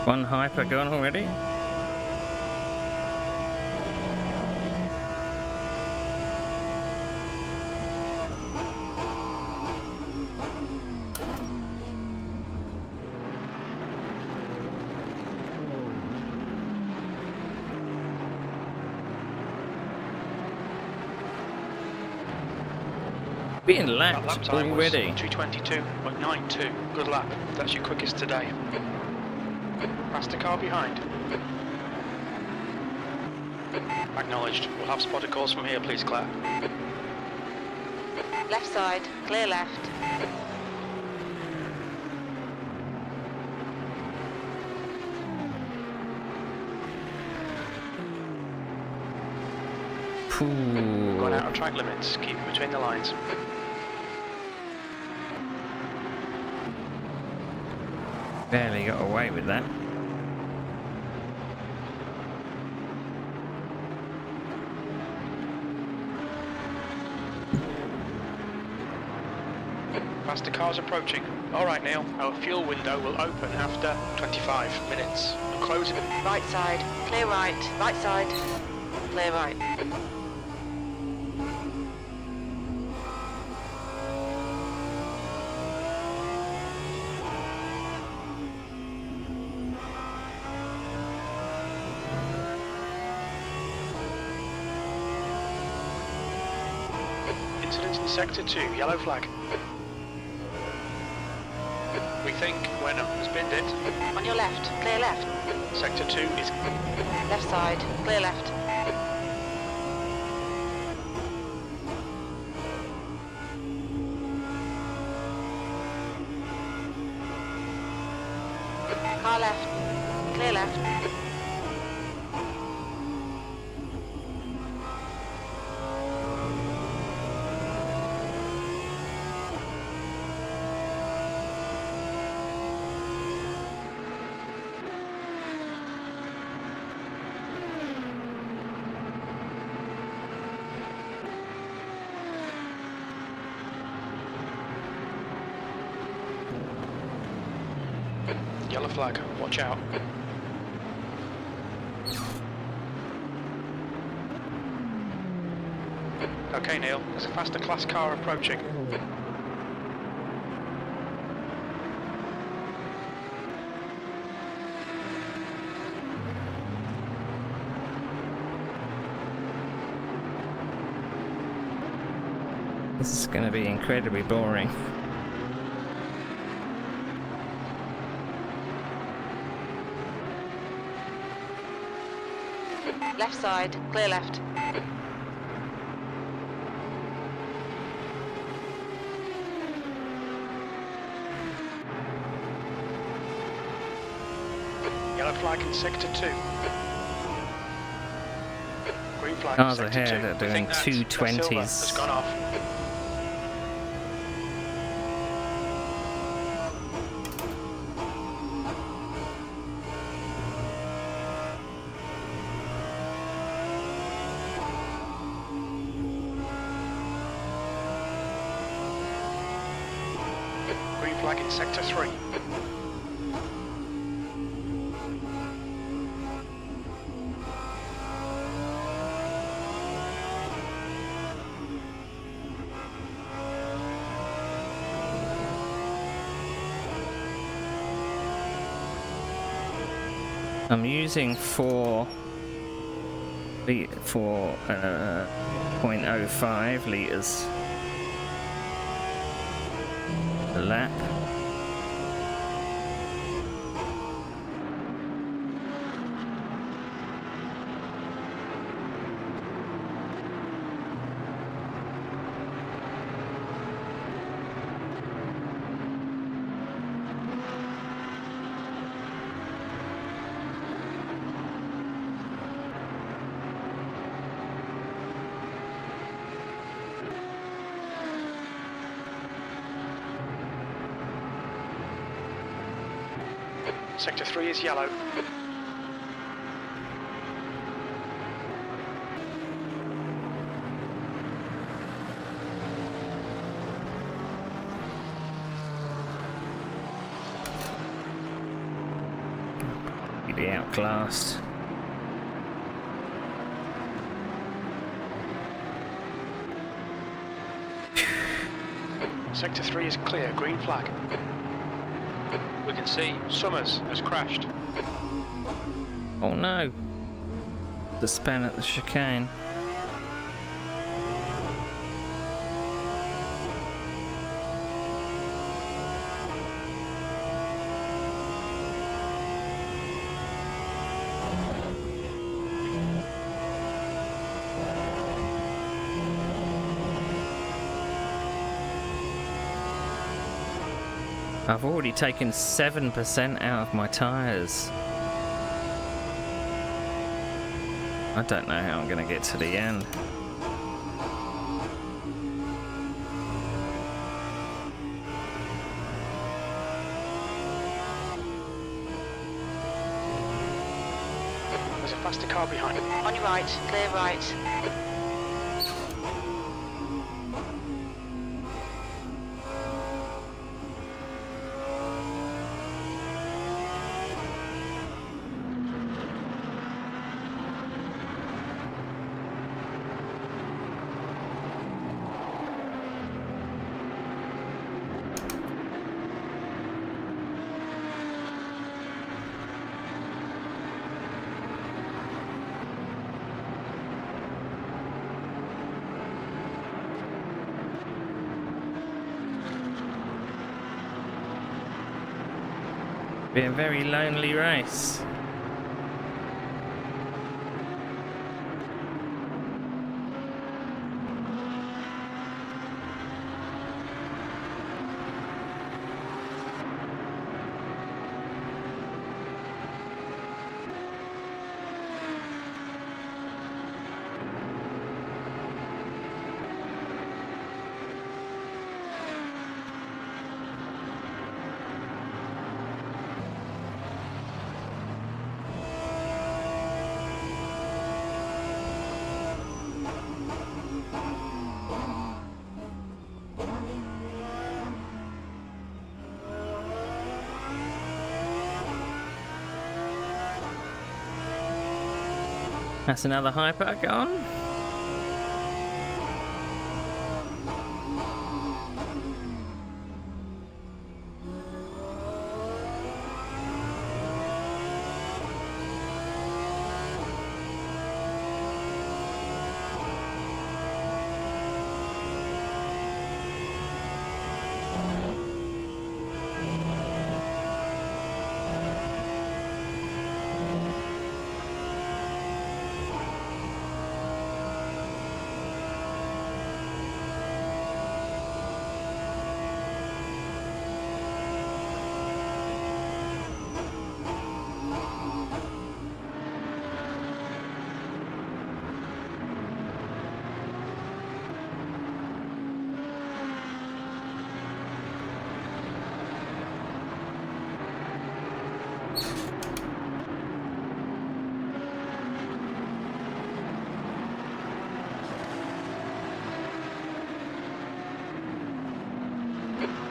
Speaker 1: One hyper gone already. Being
Speaker 2: That
Speaker 1: lapped
Speaker 2: lap time
Speaker 1: already.
Speaker 2: was 2:22.92. Good lap. That's your quickest today. Past the car behind. Acknowledged. We'll have spotter calls from here, please, Claire.
Speaker 3: Left side, clear left.
Speaker 2: Going out of track limits. Keep it between the lines.
Speaker 1: Barely got away with that.
Speaker 2: Faster cars approaching. All right, Neil. Our fuel window will open after 25 minutes. Closing.
Speaker 3: Right side, clear right. Right side, clear right.
Speaker 2: Incident in Sector 2. Yellow flag. We think Wenham has binned it.
Speaker 3: On your left, clear left.
Speaker 2: Sector 2 is
Speaker 3: Left side, clear left. Car left, clear left.
Speaker 2: yellow flag. Watch out. Okay, Neil. There's a faster class car approaching.
Speaker 1: This is going to be incredibly boring.
Speaker 3: Left side, clear left.
Speaker 2: Yellow flag in sector 2. Green flag in
Speaker 1: Cars
Speaker 2: sector 2.
Speaker 1: ahead are
Speaker 2: We
Speaker 1: doing
Speaker 2: think that silver
Speaker 1: 220s.
Speaker 2: has gone off. Green flag in sector 3.
Speaker 1: I'm using 0.05 litres a lap.
Speaker 2: Sector 3 is yellow.
Speaker 1: be outclassed.
Speaker 2: Sector 3 is clear, green flag. We can see Summers has crashed.
Speaker 1: Oh no! The span at the chicane. I've already taken 7% out of my tyres. I don't know how I'm going to get to the end.
Speaker 2: There's a faster car behind.
Speaker 3: On your right, clear right.
Speaker 1: Be a very lonely race. That's another hyper gone.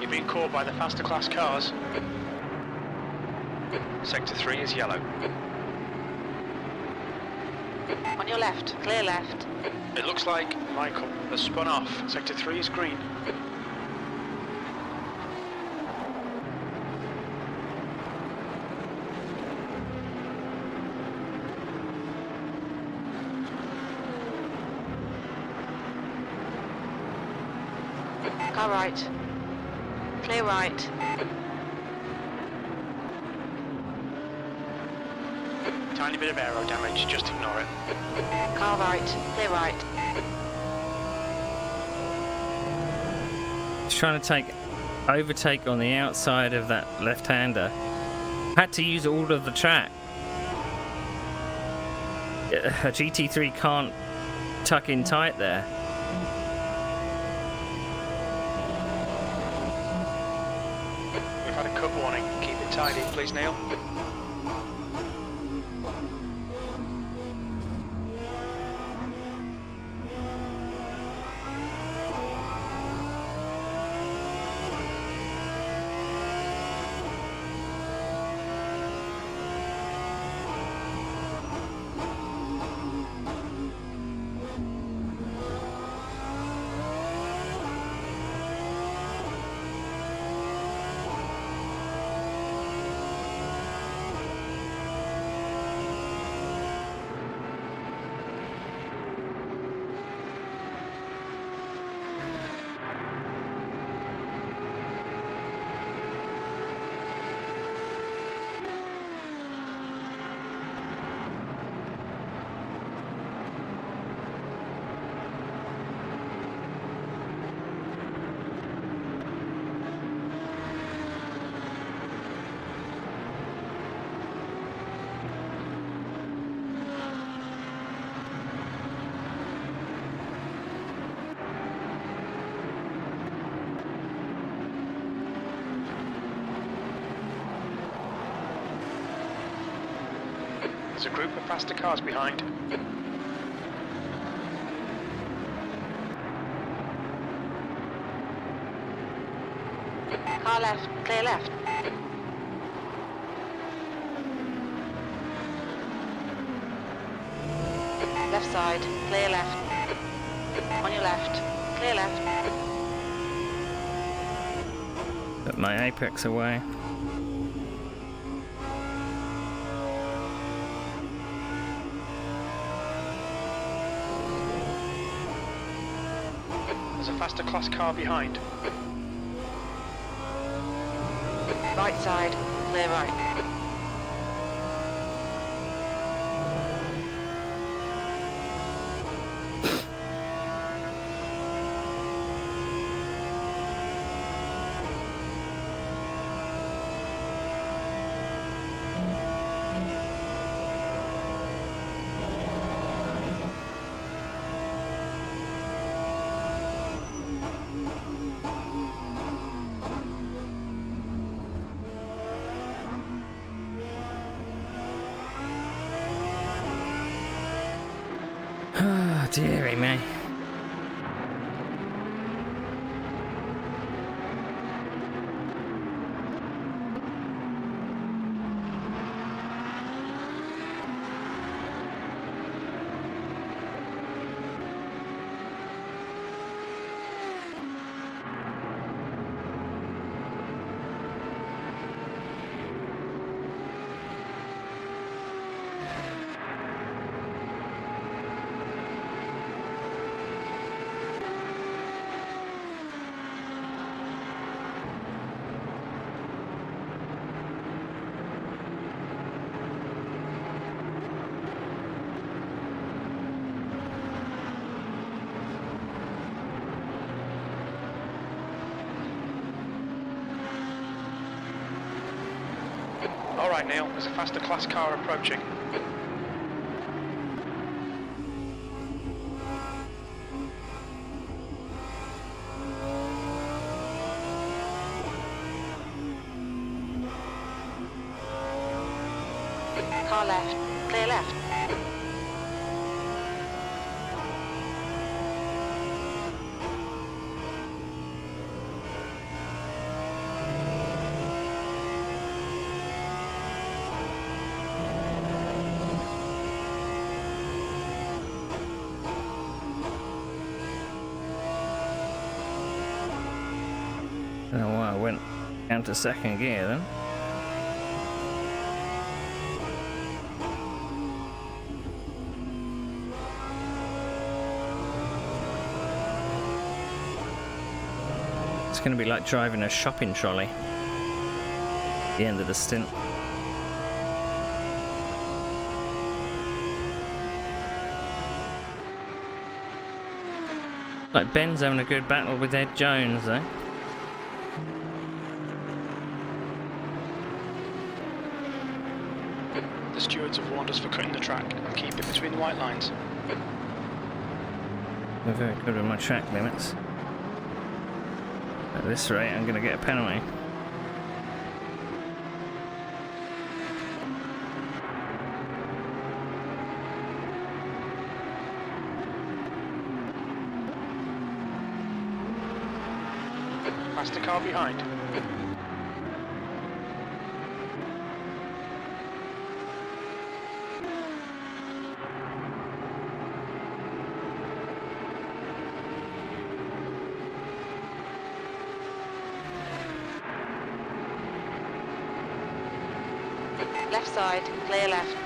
Speaker 2: You're being caught by the faster class cars. Sector 3 is yellow.
Speaker 3: On your left, clear left.
Speaker 2: It looks like Michael has spun off. Sector 3 is green.
Speaker 3: Car right. Clear right.
Speaker 2: Tiny bit of aero damage, just ignore it.
Speaker 3: Car right, clear right.
Speaker 1: He's trying to overtake on the outside of that left-hander. Had to use all of the track. A GT3 can't tuck in tight there.
Speaker 2: We've had a cut warning. Keep it tidy, please, Neil. a group of faster cars behind.
Speaker 3: Car left, clear left. Left side, clear left. On your left, clear left.
Speaker 1: Put my apex away.
Speaker 2: There's a faster class car behind.
Speaker 3: Right side, clear right.
Speaker 1: Oh, dearie me.
Speaker 2: Alright Neil, there's a faster class car approaching.
Speaker 3: Car left, clear left.
Speaker 1: I don't know why I went down to second gear then. It's going to be like driving a shopping trolley at the end of the stint. Like Ben's having a good battle with Ed Jones though.
Speaker 2: The stewards have warned us for cutting the track and keep it between the white lines.
Speaker 1: I'm very good with my track limits. At this rate, I'm going to get a penalty.
Speaker 2: Faster car behind.
Speaker 3: Left side, clear left.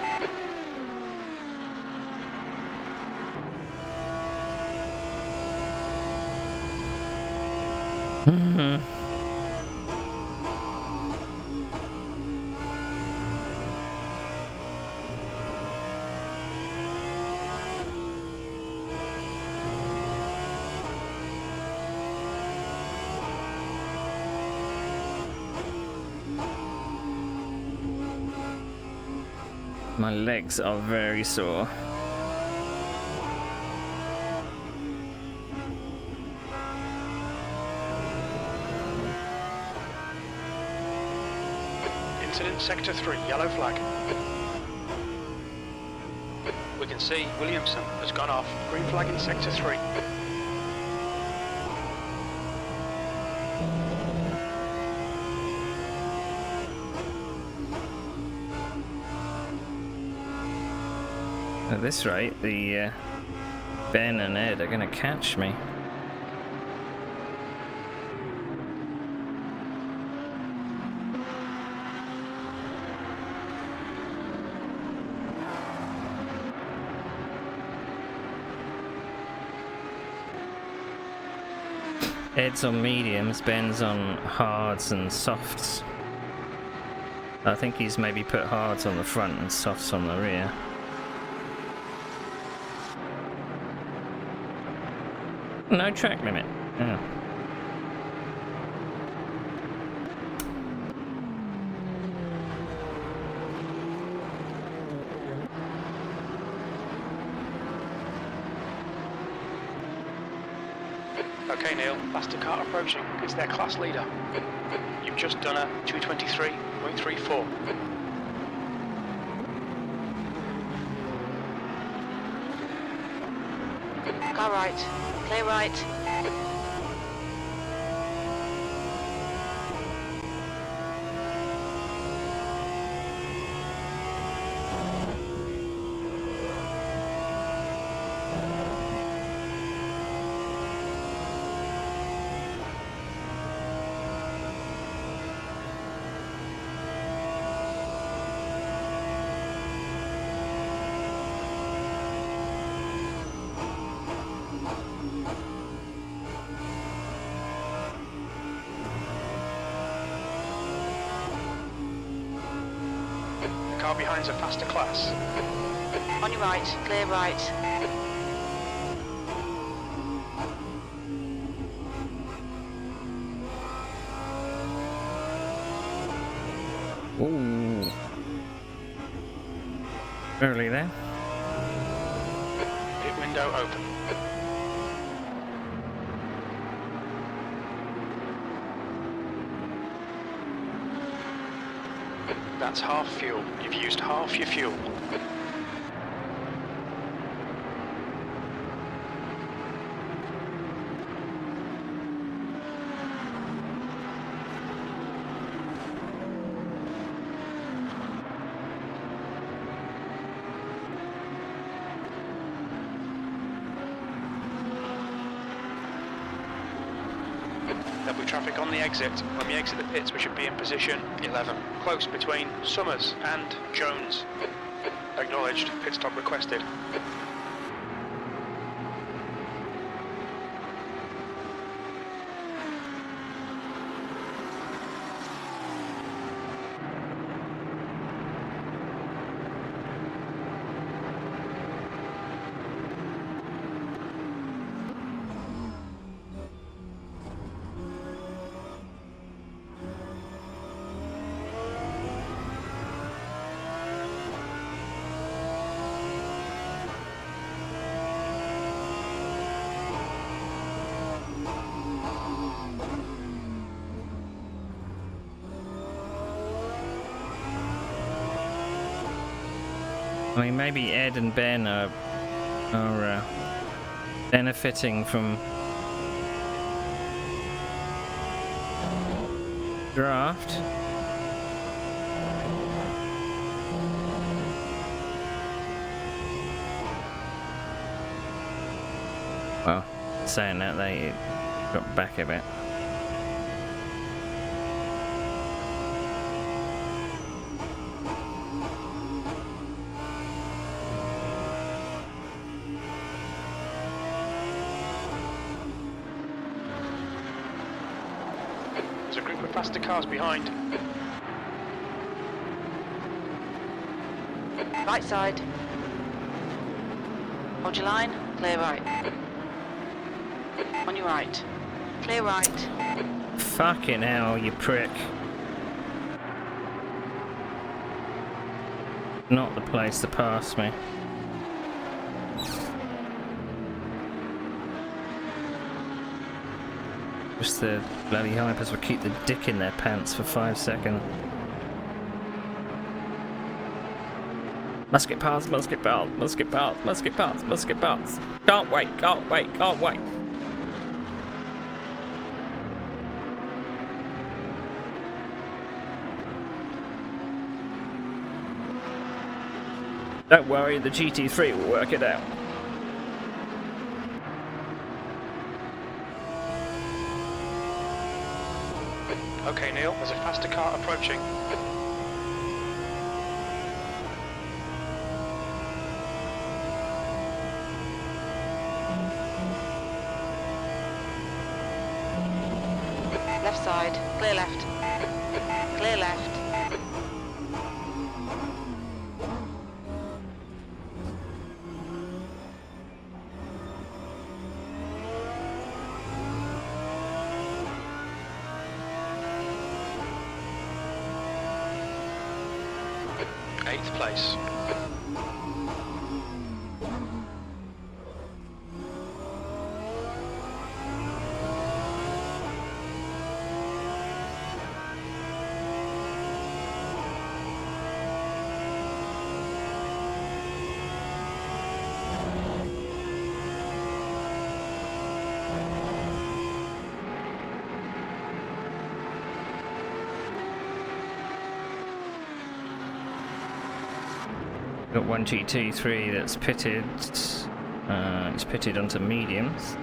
Speaker 1: My legs are very sore.
Speaker 2: Incident Sector 3, yellow flag. can see Williamson has gone off. Green flag in sector 3.
Speaker 1: At this rate, the Ben and Ed are going to catch me. Ed's on mediums, Ben's on hards and softs. I think he's maybe put hards on the front and softs on the rear. No track limit. Oh.
Speaker 2: Okay, Neil, faster car approaching. It's their class leader. You've just done a 223.34.
Speaker 3: Car right. Clear right.
Speaker 2: Car behind's a faster class.
Speaker 3: On your right. Clear right.
Speaker 1: Ooh. Early there.
Speaker 2: Pit window open. That's half fuel. You've used half your fuel. There'll be traffic on the exit. When we exit the pits, we should be in position 11. Close between Summers and Jones. Acknowledged. Pit stop requested.
Speaker 1: I mean, maybe Ed and Ben are benefiting from draft. Well, saying that, they got back a bit.
Speaker 2: There's a group of faster cars behind.
Speaker 3: Right side. Hold your line. Clear right. On your right. Clear right.
Speaker 1: Fucking hell, you prick. Not the place to pass me. Just the bloody hypers will keep the dick in their pants for 5 seconds. Must get past, must get past, must get past, must get past, must get past. Can't wait, can't wait, can't wait. Don't worry, the GT3 will work it out.
Speaker 2: Okay, Neil, there's a faster car approaching.
Speaker 3: Left side, clear left. Clear left.
Speaker 2: Eighth place.
Speaker 1: Got one GT3 that's pitted. It's pitted onto mediums.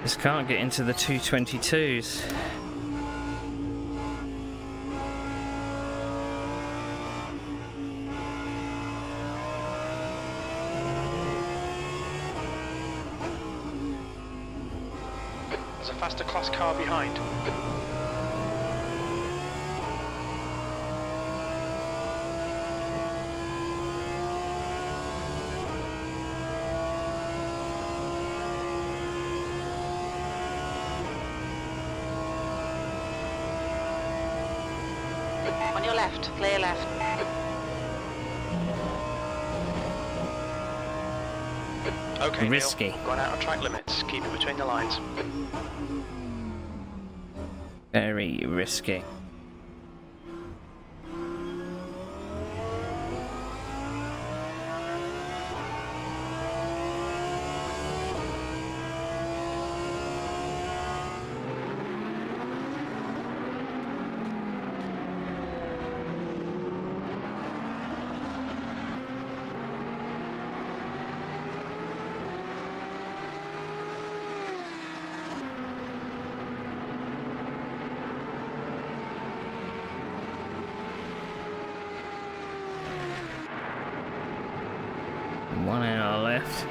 Speaker 1: Just can't get into the 222s.
Speaker 2: There's a faster class car behind.
Speaker 3: On your left, clear left.
Speaker 2: Okay,
Speaker 1: Risky.
Speaker 2: Neil, going out of track limits. Keep it between the lines.
Speaker 1: Very risky. One hour left.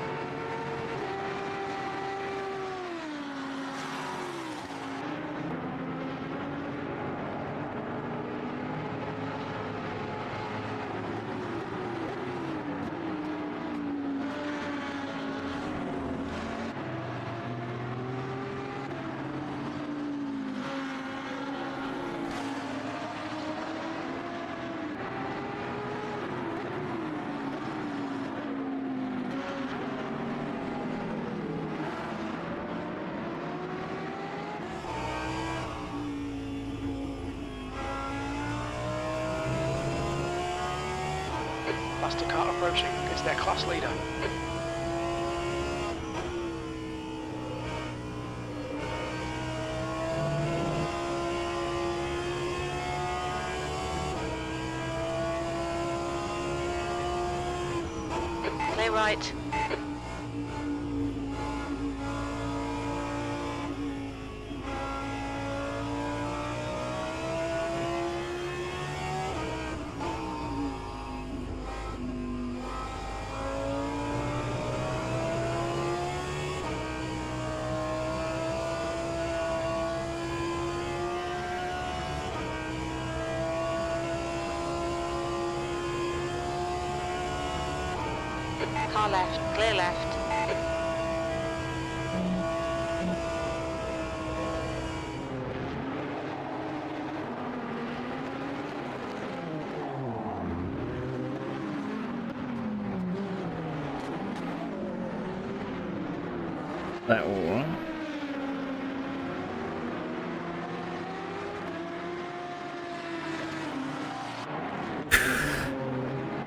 Speaker 2: Faster car approaching. It's their class leader.
Speaker 3: Clear right. Car left, clear left.
Speaker 1: That all.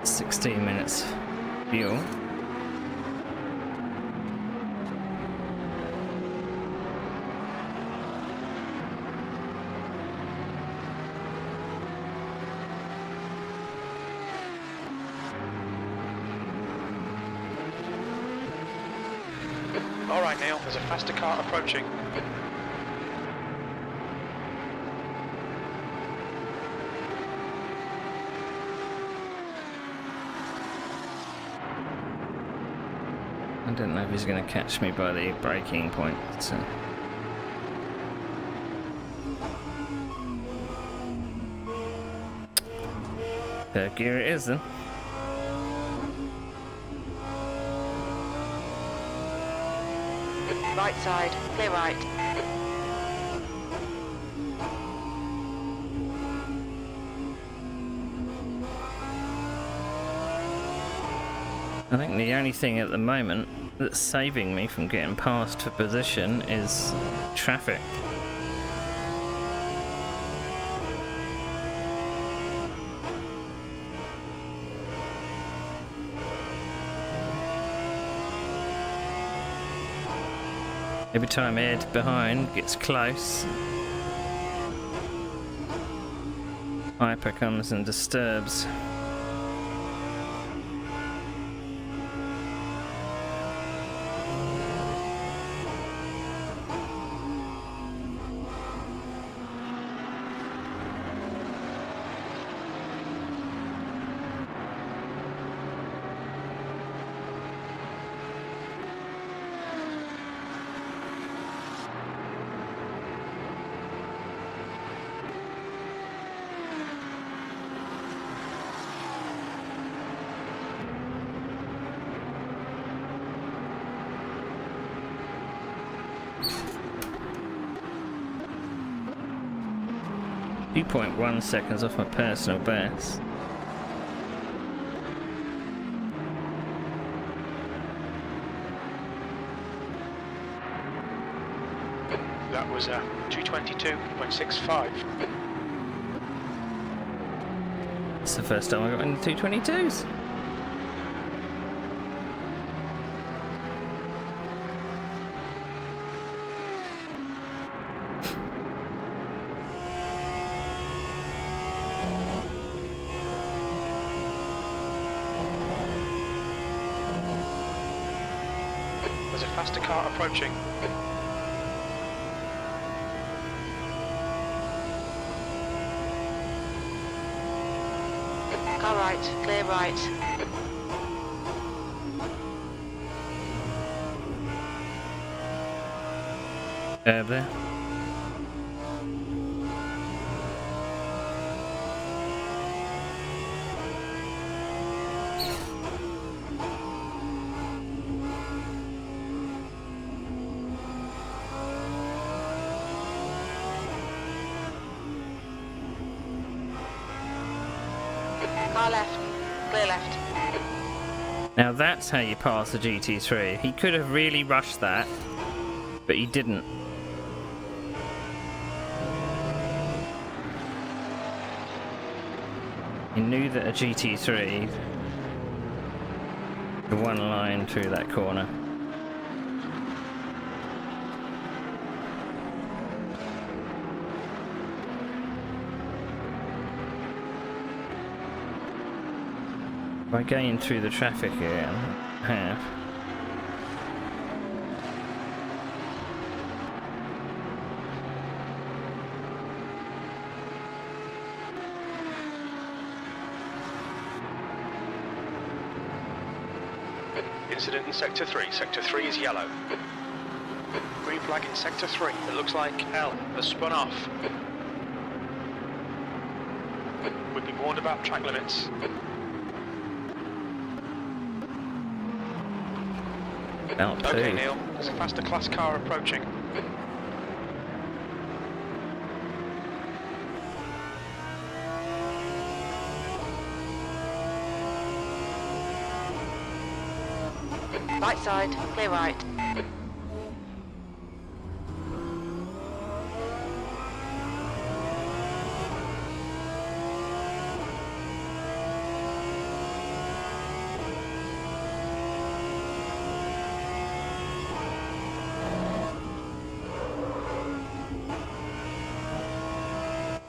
Speaker 1: 16 minutes fuel.
Speaker 2: All right, Neil, there's a faster car approaching.
Speaker 1: I don't know if he's going to catch me by the braking point. So. Third gear it is then.
Speaker 3: Right side, clear right.
Speaker 1: I think the only thing at the moment that's saving me from getting past for position is traffic. Every time Ed behind gets close, Hyper comes and disturbs. .1 seconds off my personal best.
Speaker 2: That was 222.65.
Speaker 1: It's the first time I got into 222s.
Speaker 2: There's a faster car approaching.
Speaker 3: Car right, clear right.
Speaker 1: There.
Speaker 3: Car left, clear left.
Speaker 1: Now that's how you pass the GT3. He could have really rushed that, but he didn't. He knew that a GT3, the one line through that corner. By going through the traffic here, I have.
Speaker 2: Incident in Sector 3. Sector 3 is yellow. Green flag in Sector 3. It looks like L has spun off. We've been warned about track limits.
Speaker 1: About two.
Speaker 2: Okay, Neil, there's a faster class car approaching.
Speaker 3: Right side, clear right.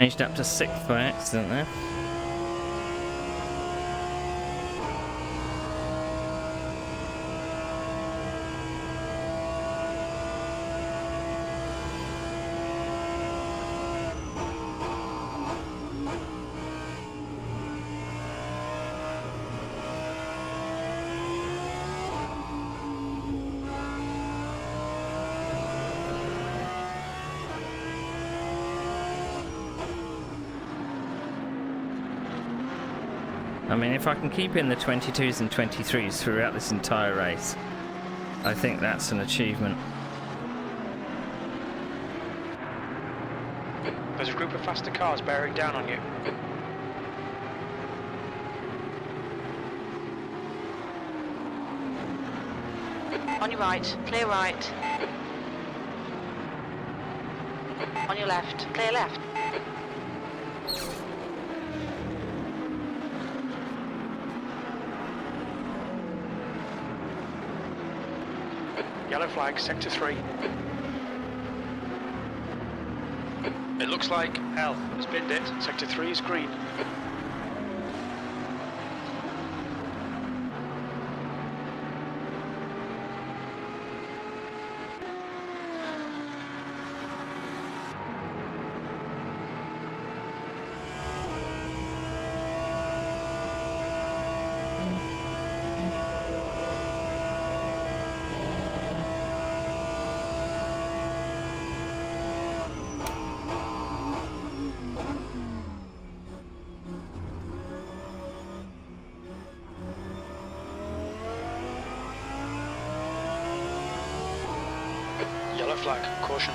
Speaker 1: Changed up to 6th by accident there. I mean, if I can keep in the 22s and 23s throughout this entire race, I think that's an achievement.
Speaker 2: There's a group of faster cars bearing down on you.
Speaker 3: On your right, clear right. On your left, clear left.
Speaker 2: Yellow flag, sector 3. It looks like L has binned it. Sector 3 is green. Yellow flag, caution.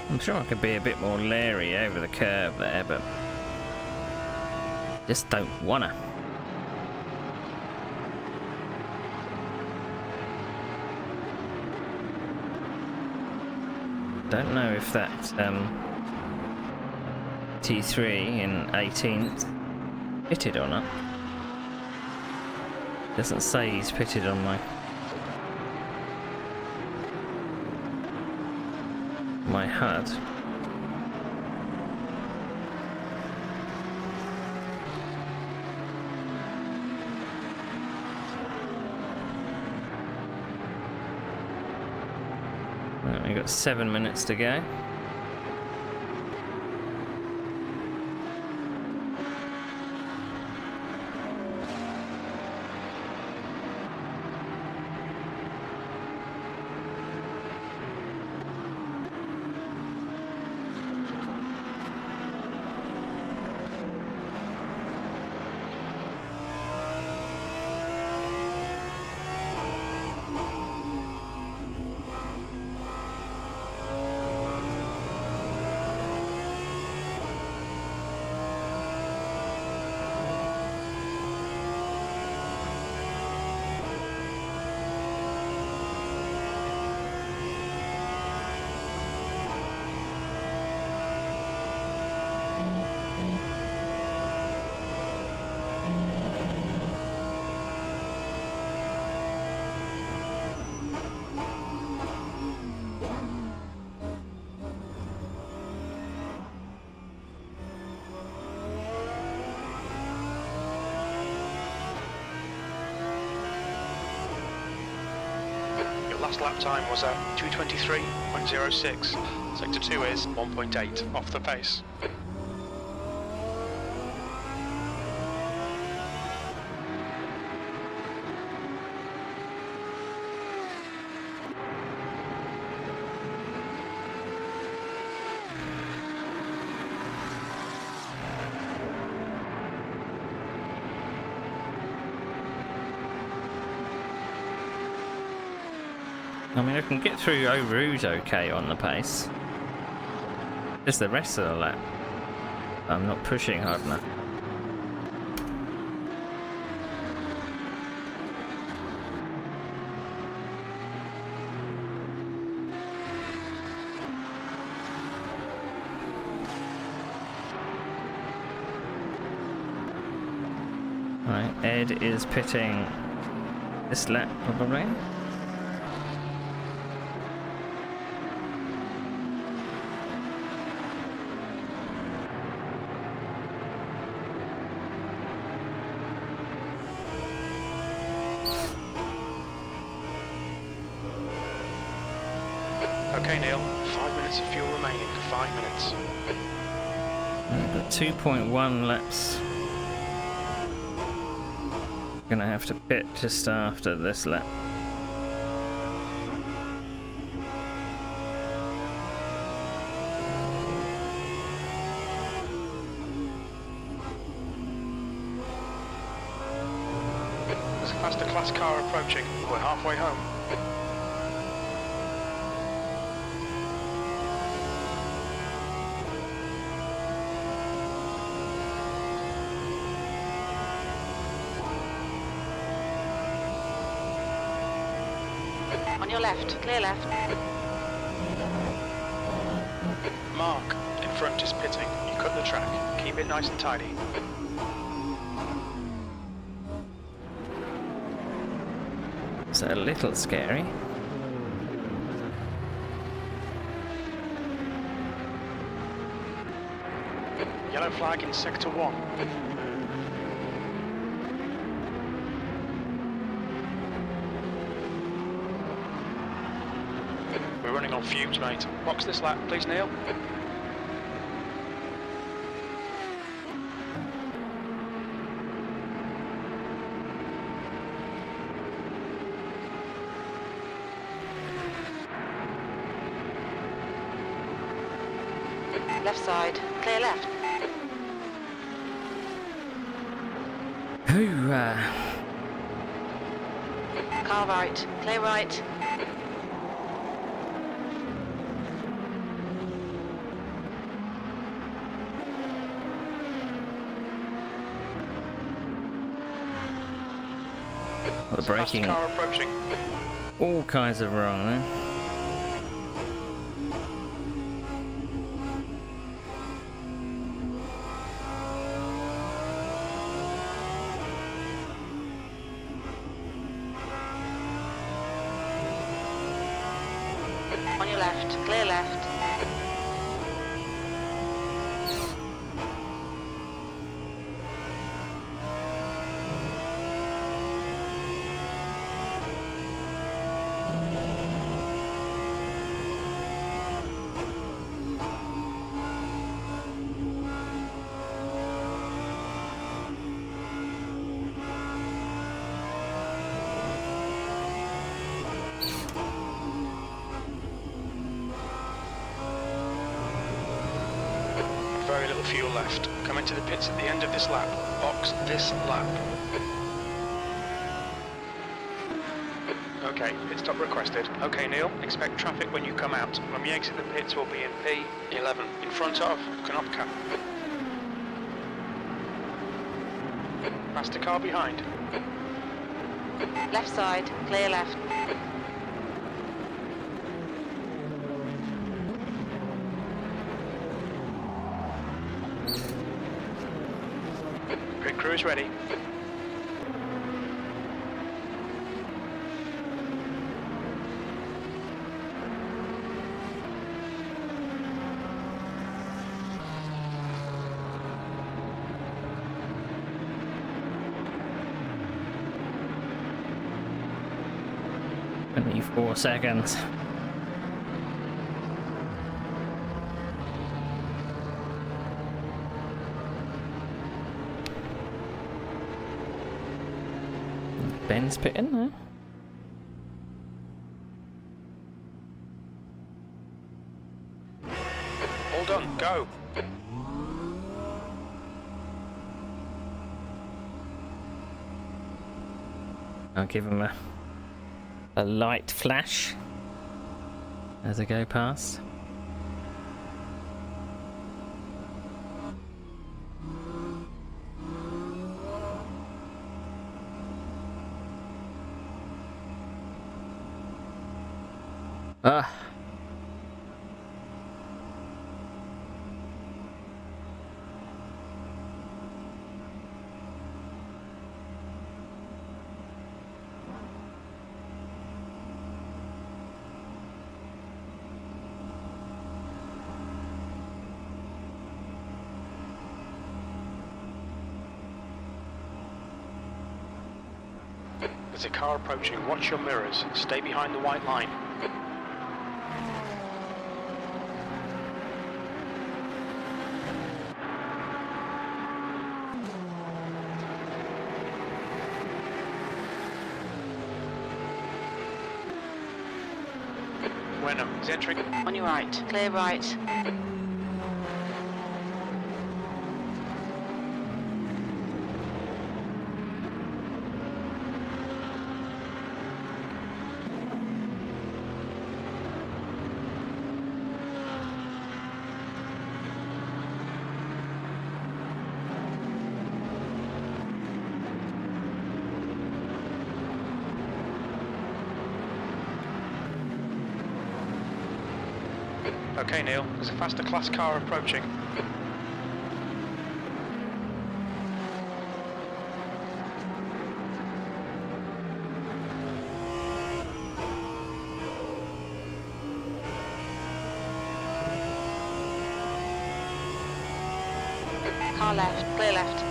Speaker 1: I'm sure I could be a bit more leery over the curve there, but just don't wanna. Don't know if that T3 in 18th pitted or not. Doesn't say he's pitted on my HUD. Right, we've got 7 minutes to go.
Speaker 2: last lap time was at 2:23.06. Sector 2 is 1.8 off the pace.
Speaker 1: I mean, I can get through Eau Rouge okay on the pace. Just the rest of the lap. I'm not pushing hard enough. Right, Ed is pitting this lap probably.
Speaker 2: Okay, Neil, 5 minutes of fuel remaining. 5 minutes.
Speaker 1: I've got 2.1 laps. Gonna have to pit just after this lap.
Speaker 2: There's a faster class car approaching. We're halfway home.
Speaker 3: On your left, clear left.
Speaker 2: Mark, in front is pitting. You cut the track. Keep it nice and tidy.
Speaker 1: It's a little scary.
Speaker 2: Yellow flag in sector 1. We're running on fumes, mate. Box this lap, please, Neil.
Speaker 3: Left side, clear left.
Speaker 1: Hoorah!
Speaker 3: Car right, clear right.
Speaker 1: The braking,
Speaker 2: Car approaching.
Speaker 1: all kinds of wrong there.
Speaker 3: On your left, clear left.
Speaker 2: Very little fuel left. Come into the pits at the end of this lap. Box this lap. Okay, pit stop requested. Okay, Neil, expect traffic when you come out. When we exit the pits, we'll be in P11, in front of Konopka. Past the car behind.
Speaker 3: Left side, clear left.
Speaker 2: Pit crew is ready.
Speaker 1: 24 seconds. Ben's pitting there.
Speaker 2: All done, go.
Speaker 1: I'll give him a light flash as I go past. Ah.
Speaker 2: There's a car approaching. Watch your mirrors. Stay behind the white line. Wenham is entering.
Speaker 3: On your right. Clear right.
Speaker 2: Okay, Neil, there's a faster class car approaching.
Speaker 3: Car left. Clear left.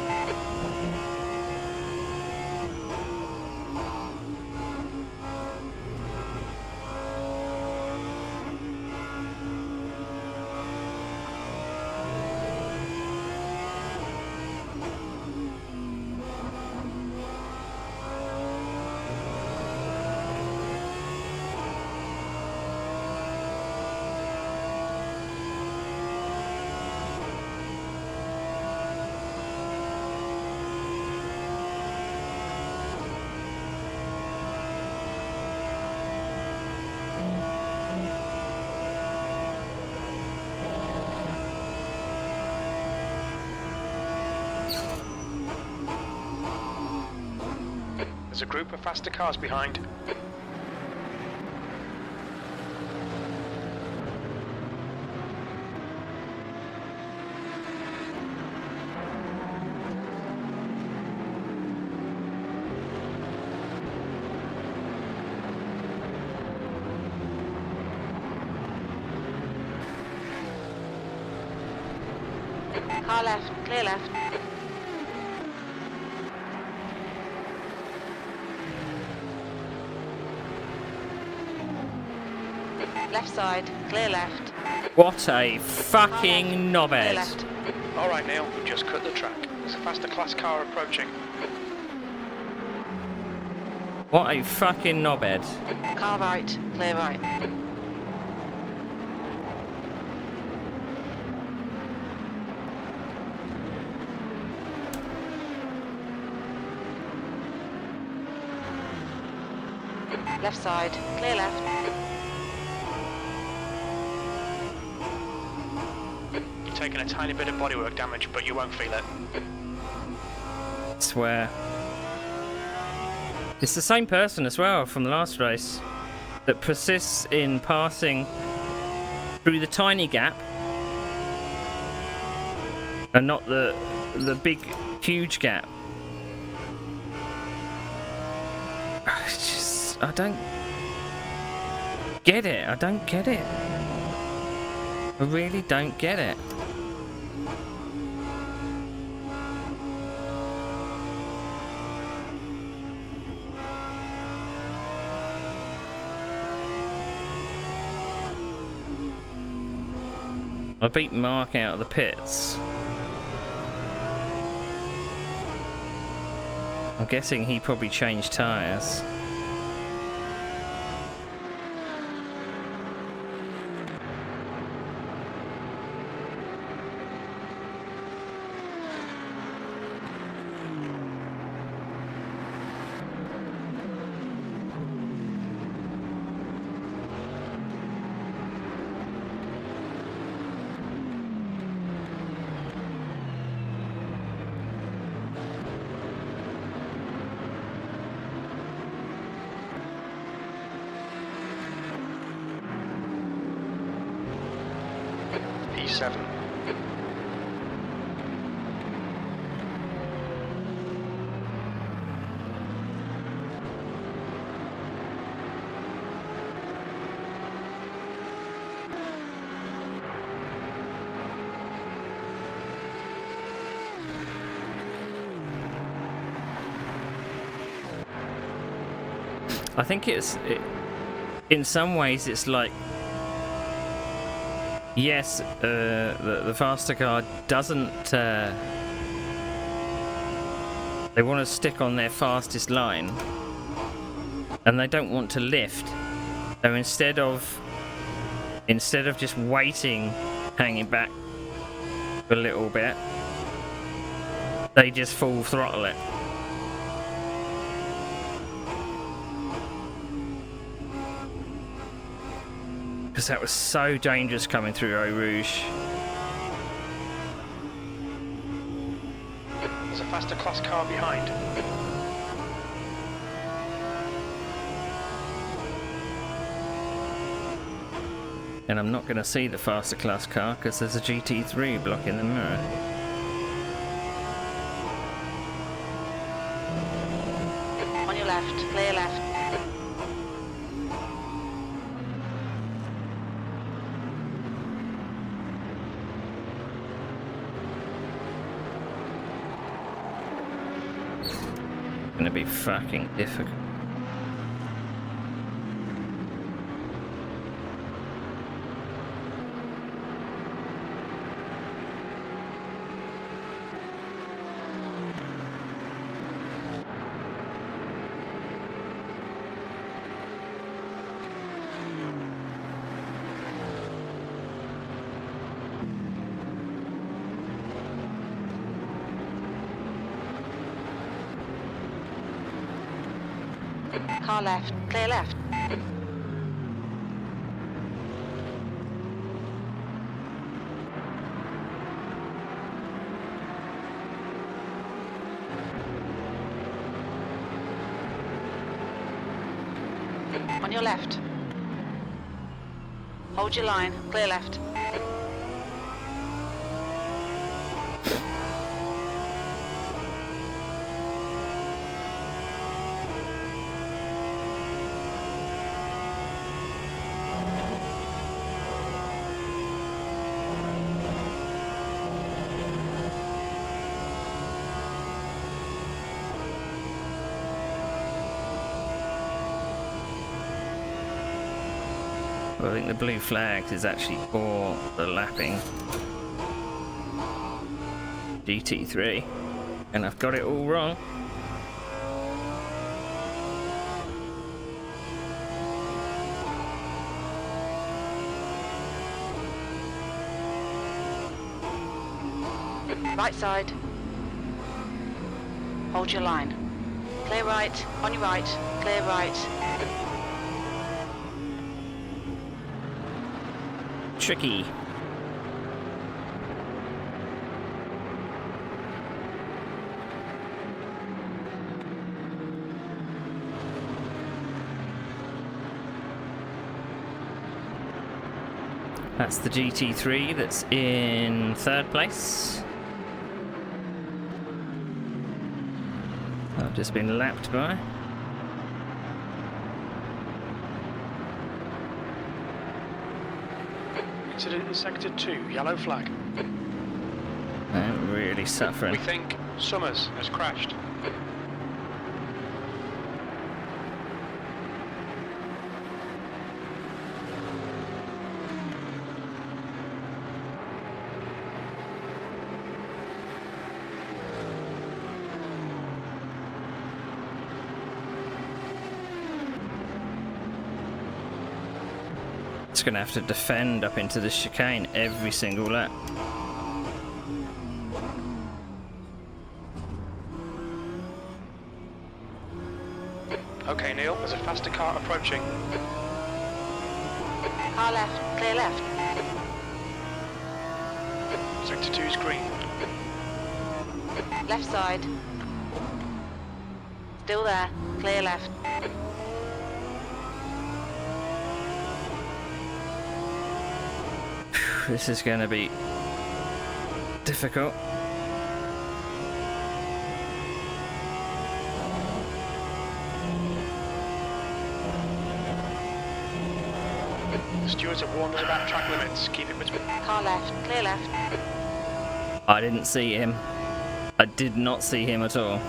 Speaker 2: There's a group of faster cars behind.
Speaker 3: Car left. Clear left. Left side. Clear left.
Speaker 1: What a fucking
Speaker 3: Clear
Speaker 1: knobhead.
Speaker 3: left.
Speaker 2: Alright, Neil, we've just cut the track. There's a faster class car approaching.
Speaker 1: What a fucking knobhead.
Speaker 3: Car right. Clear right. Left side. Clear left.
Speaker 2: You've taken a tiny bit of bodywork damage, but you won't feel it.
Speaker 1: Swear. It's the same person as well from the last race that persists in passing through the tiny gap and not the big, huge gap. It's just, I don't get it. I don't get it. I really don't get it. I beat Mark out of the pits. I'm guessing he probably changed tyres.
Speaker 2: P7.
Speaker 1: I think in some ways it's like, yes, the faster car doesn't, they want to stick on their fastest line and they don't want to lift, so instead of just waiting, hanging back a little bit, they just full throttle it. Because that was so dangerous coming through Eau Rouge.
Speaker 2: There's a faster class car behind.
Speaker 1: And I'm not going to see the faster class car because there's a GT3 blocking the mirror.
Speaker 3: On your left, clear left.
Speaker 1: Gonna be fucking difficult.
Speaker 3: Car left, clear left. On your left. Hold your line, clear left.
Speaker 1: Well, I think the blue flags is actually for the lapping GT3, and I've got it all wrong.
Speaker 3: Right side. Hold your line. Clear right, on your right, clear right.
Speaker 1: Tricky. That's the GT3 that's in third place. I've just been lapped by.
Speaker 2: Incident in sector 2, yellow flag.
Speaker 1: I'm really suffering.
Speaker 2: We think Summers has crashed.
Speaker 1: Just going to have to defend up into the chicane every single lap.
Speaker 2: Okay, Neil, there's a faster car approaching.
Speaker 3: Car left, clear left.
Speaker 2: Sector 2 is green.
Speaker 3: Left side. Still there, clear left.
Speaker 1: This is going to be difficult.
Speaker 2: The stewards have warned us about track limits. Keep it between.
Speaker 3: Car left, clear left.
Speaker 1: I didn't see him. I did not see him at all.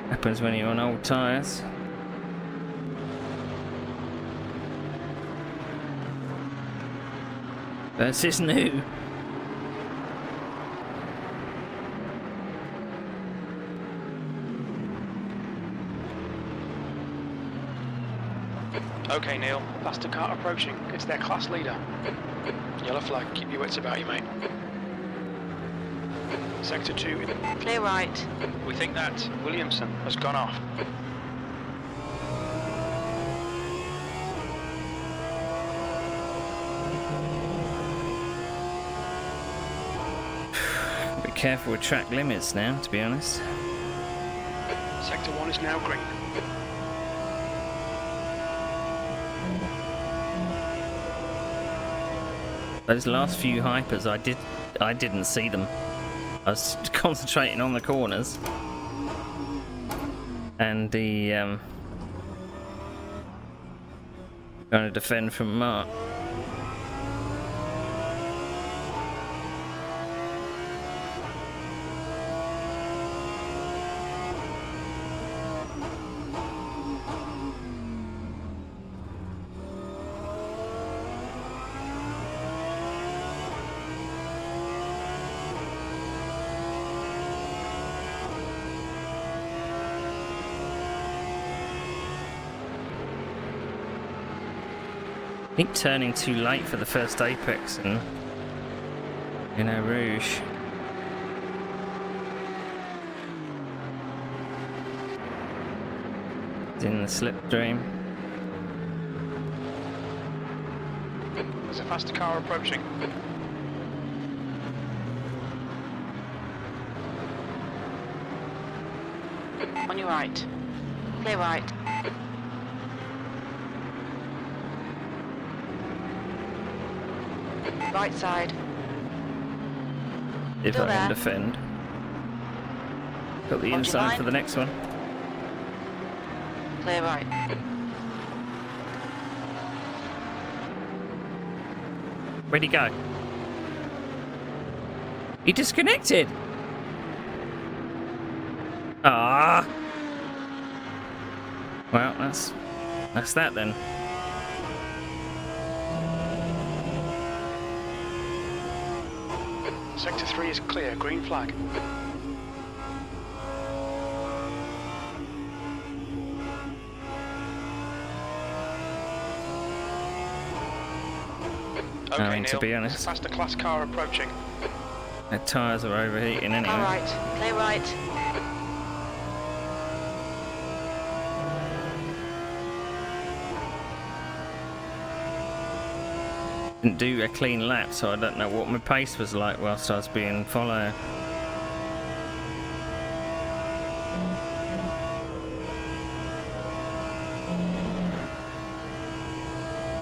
Speaker 1: Happens when you're on old tyres. This is new.
Speaker 2: Okay, Neil, faster car approaching. It's their class leader. Yellow flag, keep your wits about you, mate. Sector 2.
Speaker 3: Clear right.
Speaker 2: We think that Williamson has gone off.
Speaker 1: Be careful with track limits now, to be honest.
Speaker 2: Sector 1 is now green.
Speaker 1: Those last few hypers, I didn't see them. I was concentrating on the corners and the trying to defend from Mark. I think turning too late for the first apex and Rouge. It's in the slipstream.
Speaker 2: There's a faster car approaching.
Speaker 3: On your right. Clear right. Right side.
Speaker 1: If
Speaker 3: Still
Speaker 1: I can
Speaker 3: there.
Speaker 1: defend. Got the
Speaker 3: Hold your
Speaker 1: inside
Speaker 3: line.
Speaker 1: for the next one.
Speaker 3: Clear right.
Speaker 1: Where'd he go? He disconnected! Ah! Well, that's that then.
Speaker 2: Sector 3 is clear, green flag. Okay,
Speaker 1: I mean, to
Speaker 2: Neil,
Speaker 1: be
Speaker 2: there's a
Speaker 1: honest,
Speaker 2: faster class car approaching.
Speaker 1: their tyres are overheating anyway.
Speaker 3: Car right. Clear right.
Speaker 1: Didn't do a clean lap, so I don't know what my pace was like whilst I was being followed.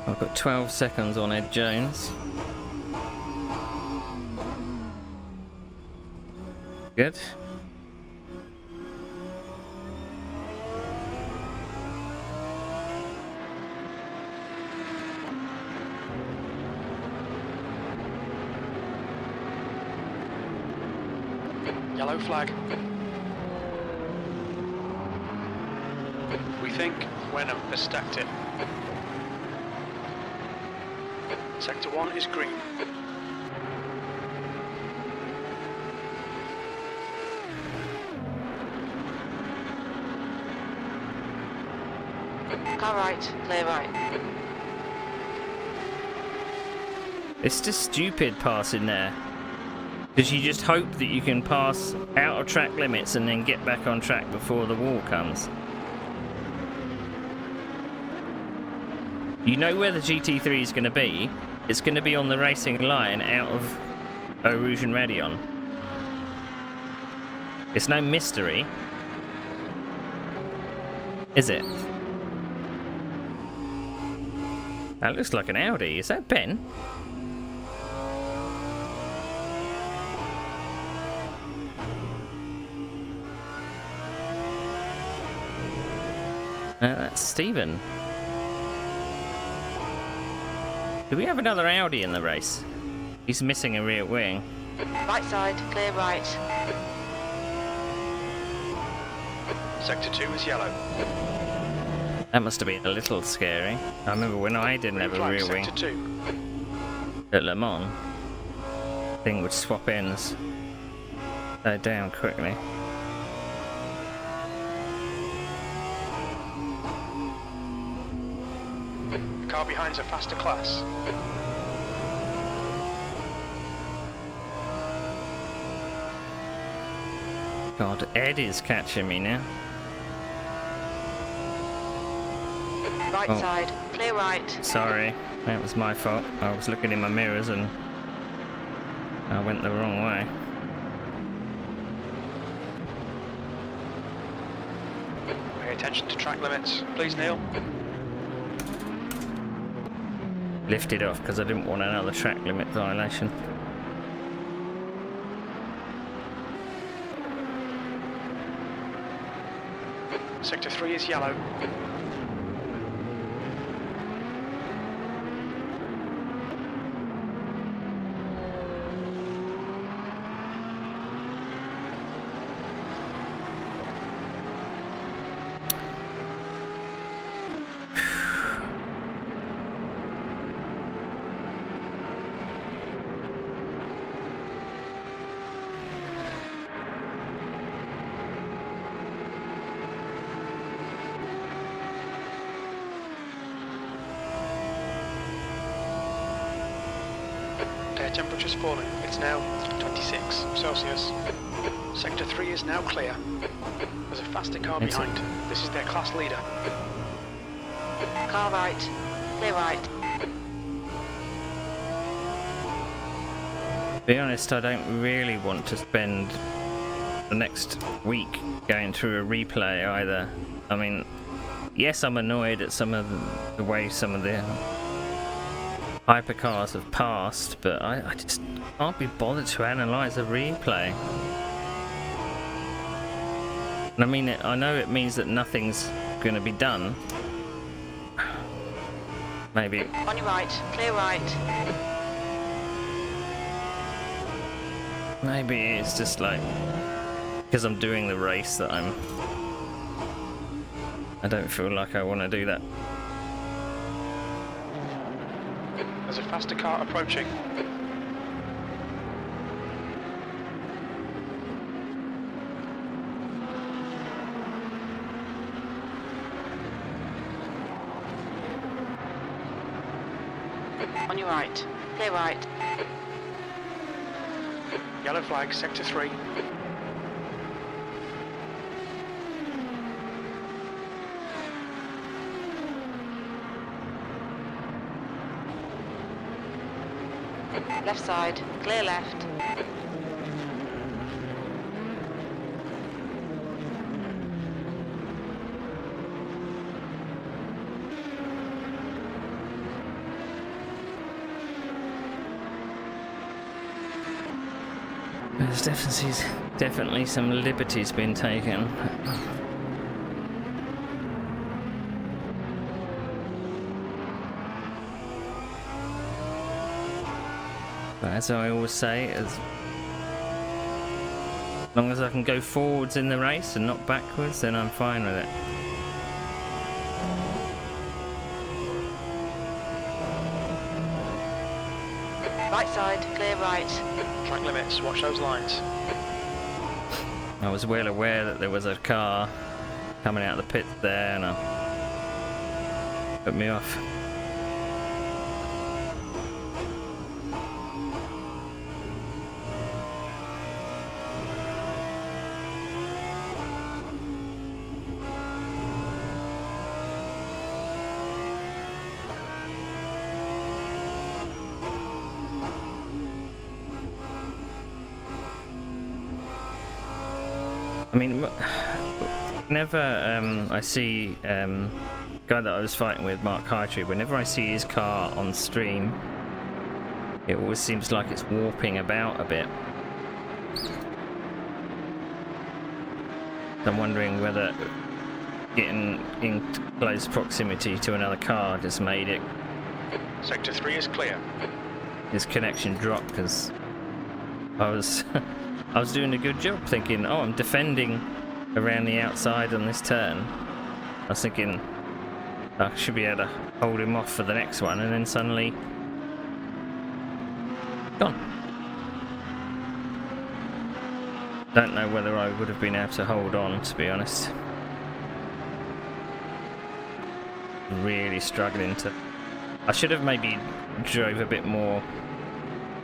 Speaker 1: I've got 12 seconds on Ed Jones. Good.
Speaker 2: Yellow flag. We think Wenham has stacked it. Sector 1 is green.
Speaker 3: Car right, clear right.
Speaker 1: It's just stupid passing there. Because you just hope that you can pass out of track limits and then get back on track before the wall comes. You know where the GT3 is going to be. It's going to be on the racing line out of Eau Rouge and Raidillon. It's no mystery, is it? That looks like an Audi. Is that Ben? That's Stephen. Do we have another Audi in the race? He's missing a rear wing.
Speaker 3: Right side, clear right.
Speaker 2: Sector 2 is yellow.
Speaker 1: That must have been a little scary. I remember when I didn't have a rear wing
Speaker 2: Sector 2.
Speaker 1: at Le Mans, thing would swap ends. Go down quickly.
Speaker 2: The car behind's a faster class.
Speaker 1: God, Ed is catching me now.
Speaker 3: Right
Speaker 1: Oh.
Speaker 3: side, clear right.
Speaker 1: Sorry, that was my fault. I was looking in my mirrors and I went the wrong way.
Speaker 2: Pay attention to track limits. Please, Neil.
Speaker 1: Lifted off because I didn't want another track limit violation.
Speaker 2: Sector 3 is yellow. Air temperature's falling. It's now 26 Celsius. Sector 3 is now clear. There's a faster car behind. This is their class leader.
Speaker 3: Car right, clear right.
Speaker 1: To be honest, I don't really want to spend the next week going through a replay either. I mean, yes, I'm annoyed at some of the way some of the hypercars have passed, but I just can't be bothered to analyse a replay. And I mean, I know it means that nothing's going to be done. Maybe.
Speaker 3: On your right, clear right.
Speaker 1: Maybe it's just like because I'm doing the race that I don't feel like I want to do that.
Speaker 2: There's a faster car approaching.
Speaker 3: On your right, clear right.
Speaker 2: Yellow flag, sector 3.
Speaker 3: Left side, clear left.
Speaker 1: There's definitely some liberties been taken. But as I always say, As long as I can go forwards in the race and not backwards, then I'm fine with it.
Speaker 3: Right side, clear right.
Speaker 2: Track limits, watch those lines.
Speaker 1: I was well aware that there was a car coming out of the pit there, and put me off. I mean, whenever I see guy that I was fighting with, Mark Hightree, whenever I see his car on stream, it always seems like it's warping about a bit. I'm wondering whether getting in close proximity to another car just made it.
Speaker 2: Sector 3 is clear.
Speaker 1: His connection drop, because I was I was doing a good job thinking, oh, I'm defending around the outside on this turn. I was thinking I should be able to hold him off for the next one, and then suddenly gone. Don't know whether I would have been able to hold on, to be honest. Really struggling to. I should have maybe drove a bit more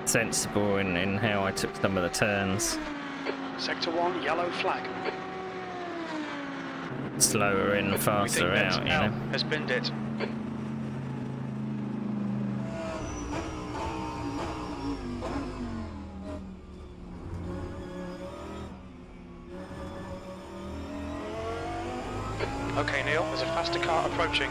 Speaker 1: sensible in how I took some of the turns.
Speaker 2: Sector 1, yellow flag.
Speaker 1: Slower in, faster out, you know.
Speaker 2: Has binned it. Okay, Neil, there's a faster car approaching.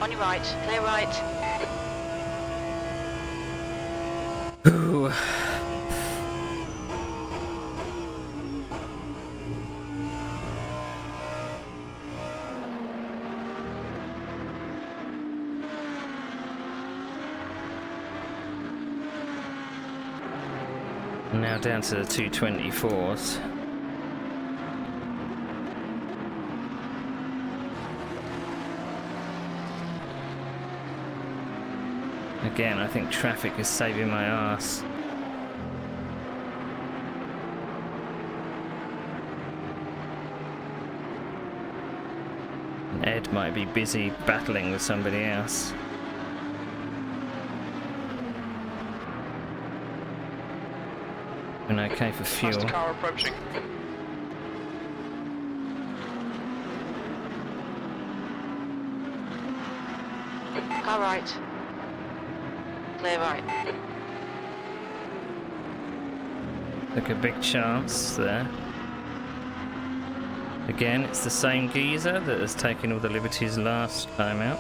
Speaker 3: On your right, clear right.
Speaker 1: Ooh. Now down to the 224s. Again, I think traffic is saving my ass. And Ed might be busy battling with somebody else. And okay for fuel.
Speaker 2: Faster car approaching.
Speaker 3: Car right. Clear right.
Speaker 1: Took a big chance there. Again, it's the same geezer that has taken all the liberties last time out.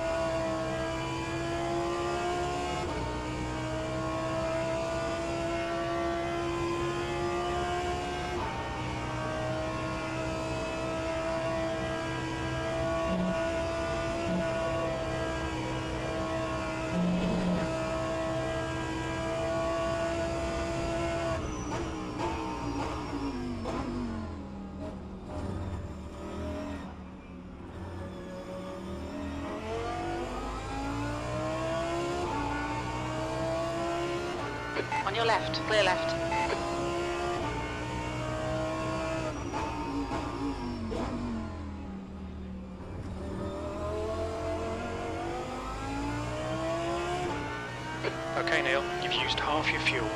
Speaker 3: On your left, clear left.
Speaker 2: Okay, Neil, you've used half your fuel.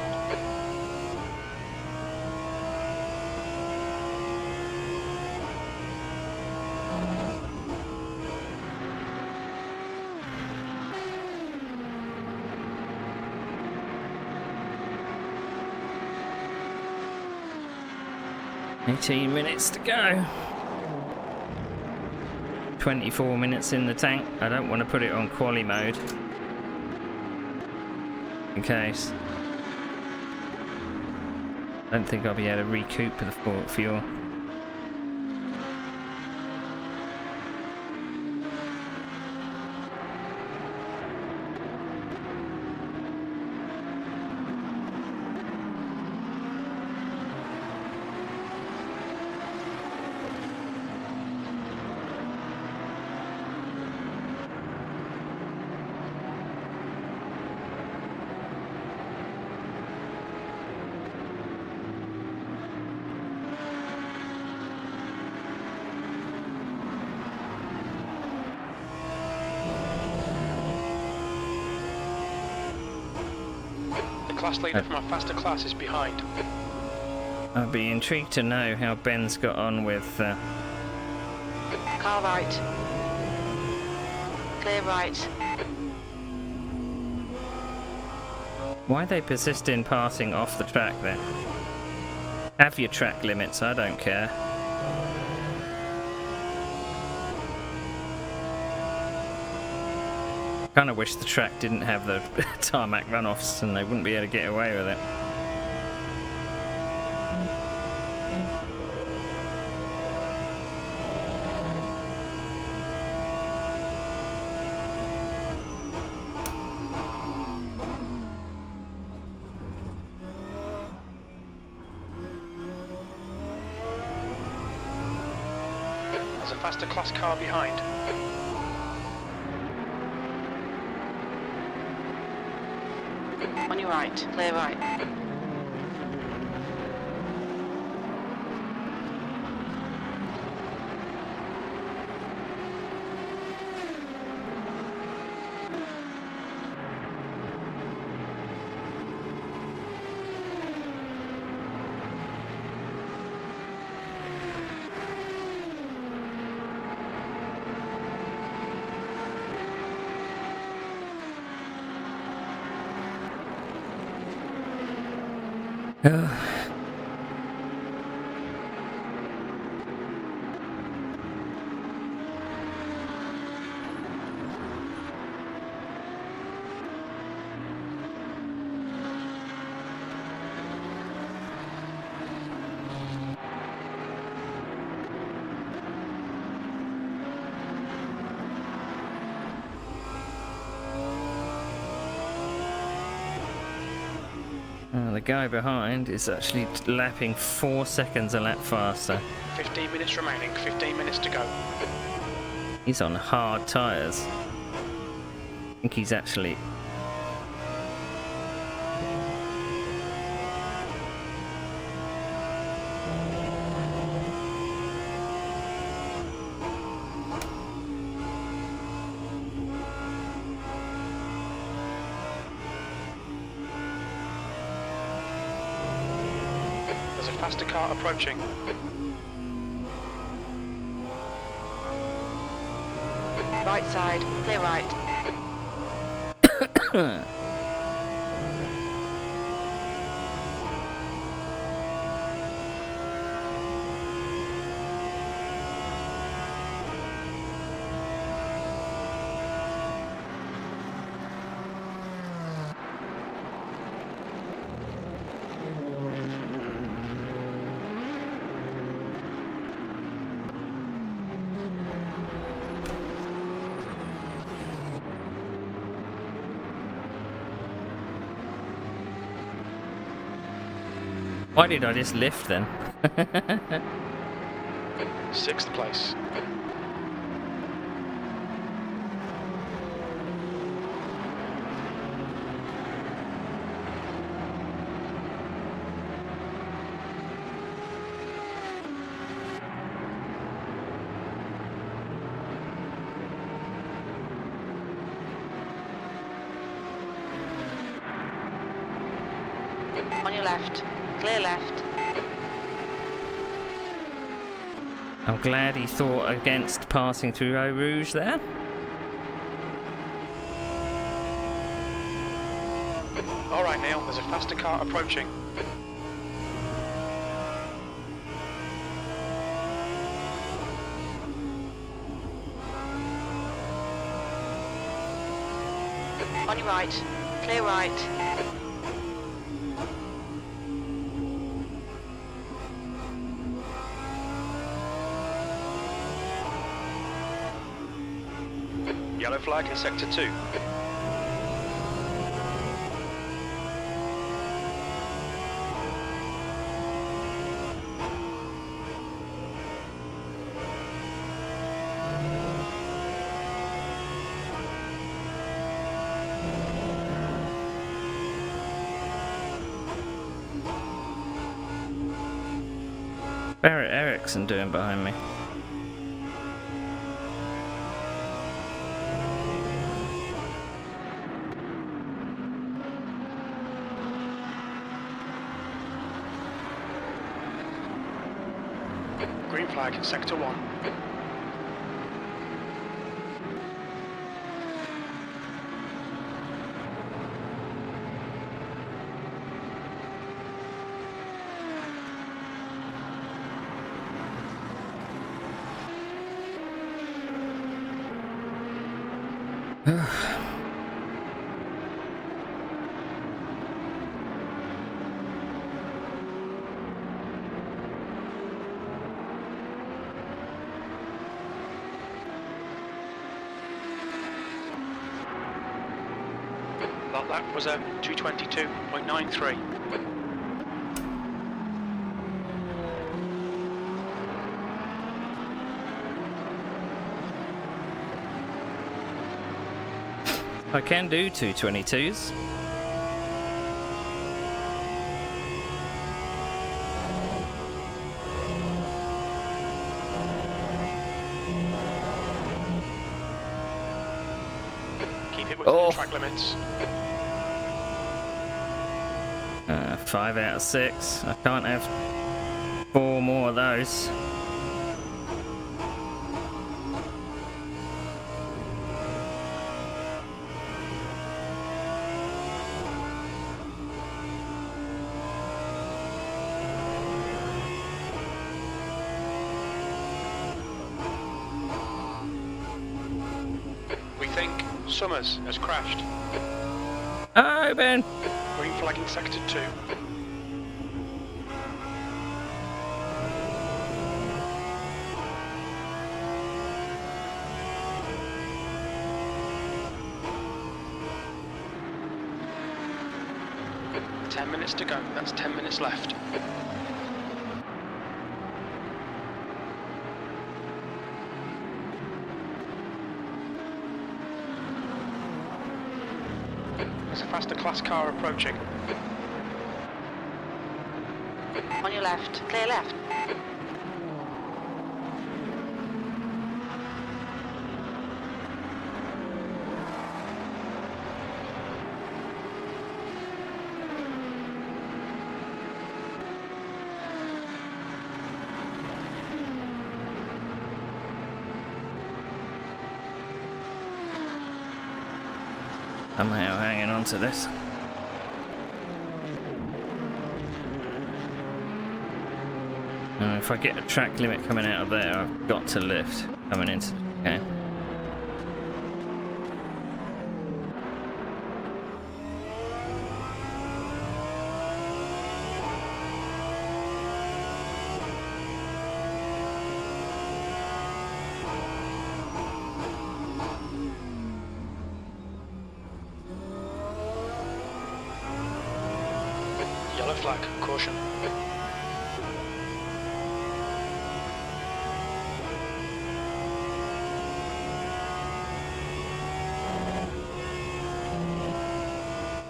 Speaker 1: 18 minutes to go. 24 minutes in the tank. I don't want to put it on quali mode. In case. I don't think I'll be able to recoup the fuel.
Speaker 2: Class leader from our faster class is behind.
Speaker 1: I'd be intrigued to know how Ben's got on with...
Speaker 3: Car right. Clear right.
Speaker 1: Why they persist in passing off the track then? Have your track limits, I don't care. Kind of wish the track didn't have the tarmac runoffs and they wouldn't be able to get away with it.
Speaker 2: There's a faster class car behind.
Speaker 3: On your right. Clear right.
Speaker 1: The guy behind is actually lapping 4 seconds a lap faster.
Speaker 2: 15 minutes remaining, 15 minutes to go.
Speaker 1: He's on hard tyres. I think he's actually...
Speaker 2: There's a faster car approaching.
Speaker 3: Right side. Clear right.
Speaker 1: Why did I just lift then?
Speaker 2: 6th place.
Speaker 3: On your left. Clear left.
Speaker 1: I'm glad he thought against passing through Eau Rouge there.
Speaker 2: Alright Neil, there's a faster car approaching.
Speaker 3: On your right. Clear right.
Speaker 2: Yellow flag in sector 2.
Speaker 1: Barrett Erickson doing behind me.
Speaker 2: Green flag in sector 1. That lap was a 2:22.93.
Speaker 1: I can do 222s.
Speaker 2: Keep it within the track limits.
Speaker 1: 5 out of 6. I can't have 4 more of those.
Speaker 2: We think Summers has crashed.
Speaker 1: Oh, Ben!
Speaker 2: Green flag in sector 2. Minutes to go. That's 10 minutes left. There's a faster class car approaching.
Speaker 3: On your left. Clear left.
Speaker 1: Somehow hanging on to this. If I get a track limit coming out of there, I've got to lift coming into. Okay.
Speaker 2: Yellow flag, caution.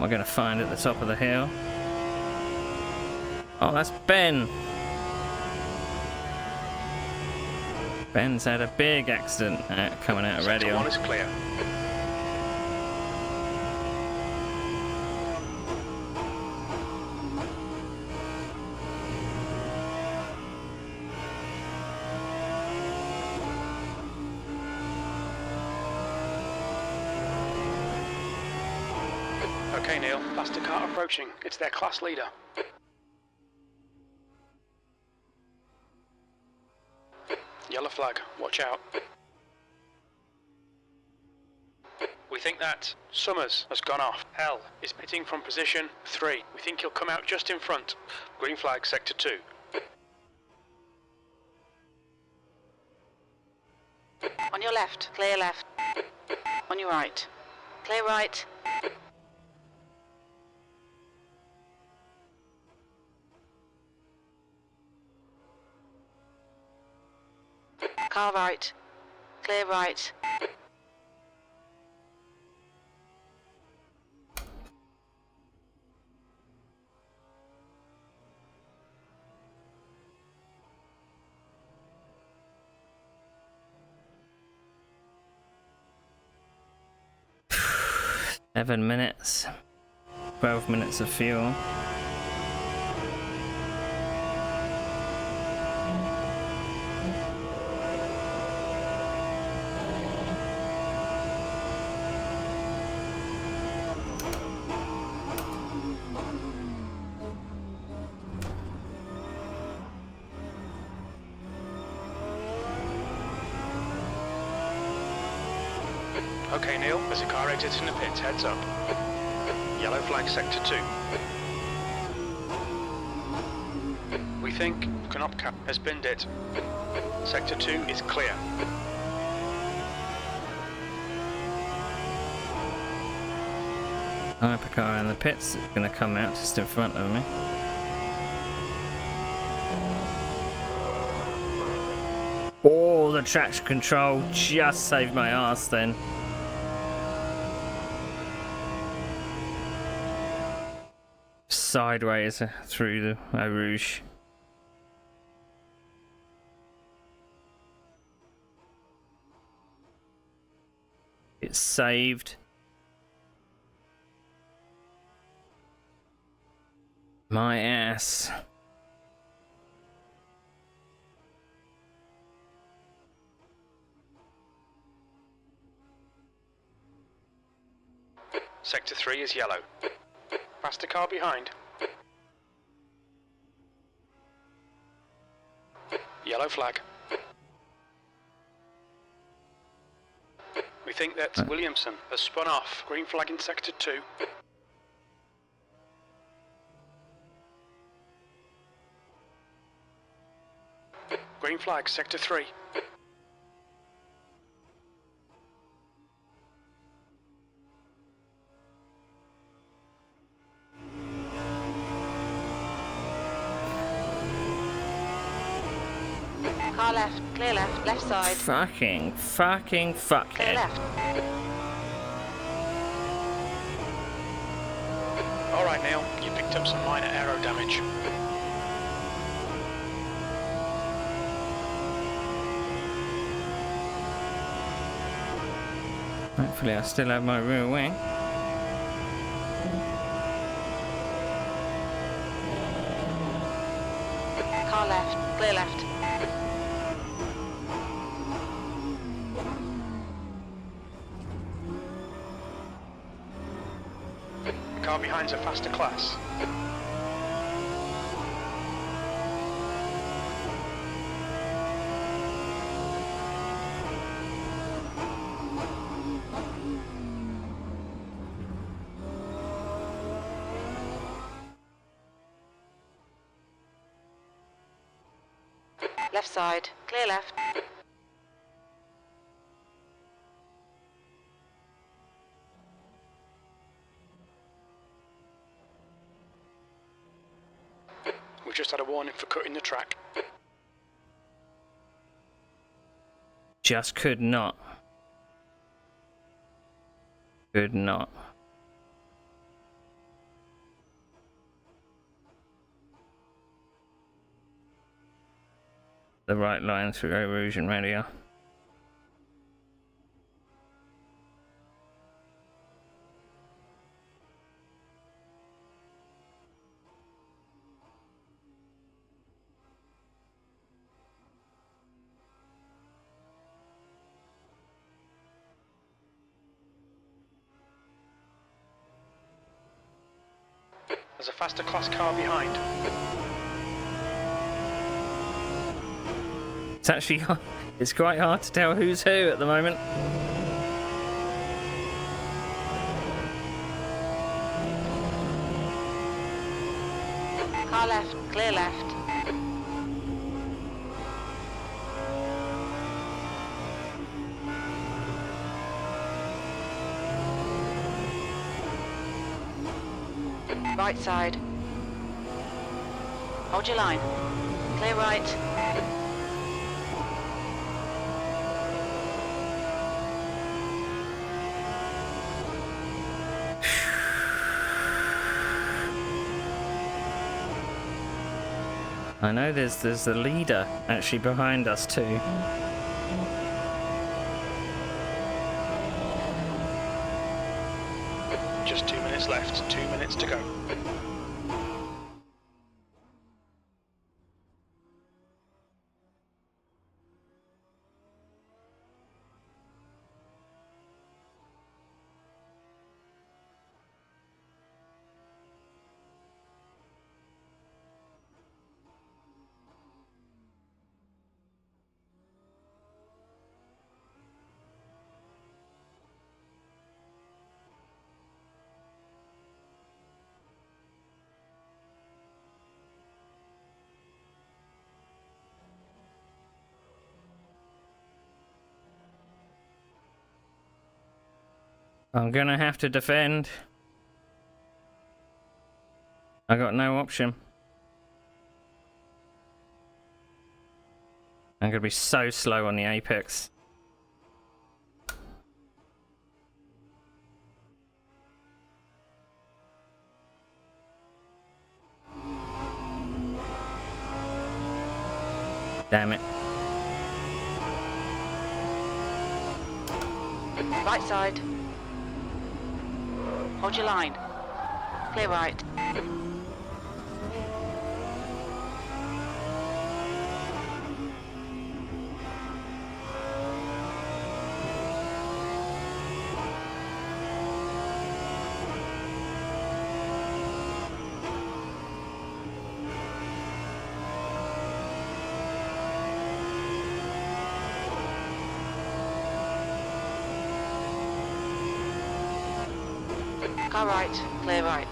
Speaker 1: We're going to find at the top of the hill. Oh, that's Ben. Ben's had a big accident coming out of
Speaker 2: Sector
Speaker 1: radio.
Speaker 2: 1 is clear. Okay, Neil, faster car approaching. It's their class leader. Yellow flag, watch out. We think that Summers has gone off. Hell is pitting from position 3. We think he'll come out just in front. Green flag, sector 2.
Speaker 3: On your left, clear left. On your right, clear right. Car right, clear right.
Speaker 1: Seven minutes. 12 minutes of fuel.
Speaker 2: Okay, Neil, there's a car exiting the pits, heads up. Yellow flag, sector 2. We think Konopka has binned it. Sector 2 is clear.
Speaker 1: Hypercar in the pits, it's going to come out just in front of me. Oh, the traction control just saved my ass then. Sideways through the Eau Rouge. It's saved my ass.
Speaker 2: Sector 3 is yellow. Faster car behind. Yellow flag. We think that Williamson has spun off. Green flag in sector 2. Green flag, sector 3.
Speaker 3: Car left, clear left, left side.
Speaker 1: Fucking
Speaker 3: Clear
Speaker 1: fuckhead.
Speaker 3: left.
Speaker 2: Alright, Neil, you picked up some minor aero damage.
Speaker 1: Hopefully I still have my rear wing.
Speaker 3: Car left, clear left.
Speaker 2: Car behind's a faster class.
Speaker 3: Left side, clear left.
Speaker 2: We've just had a warning for cutting the track.
Speaker 1: Just could not. Could not. The right line through Eau Rouge and Radio.
Speaker 2: There's a faster class car behind.
Speaker 1: It's actually, it's quite hard to tell who's who at the moment.
Speaker 3: Clear left. Right side. Hold your line. Clear right.
Speaker 1: I know there's a leader actually behind us too.
Speaker 2: Just 2 minutes left, 2 minutes to go.
Speaker 1: I'm gonna have to defend. I got no option. I'm gonna be so slow on the apex. Damn it.
Speaker 3: Right side. Hold your line. Clear right. Car right. Clear right.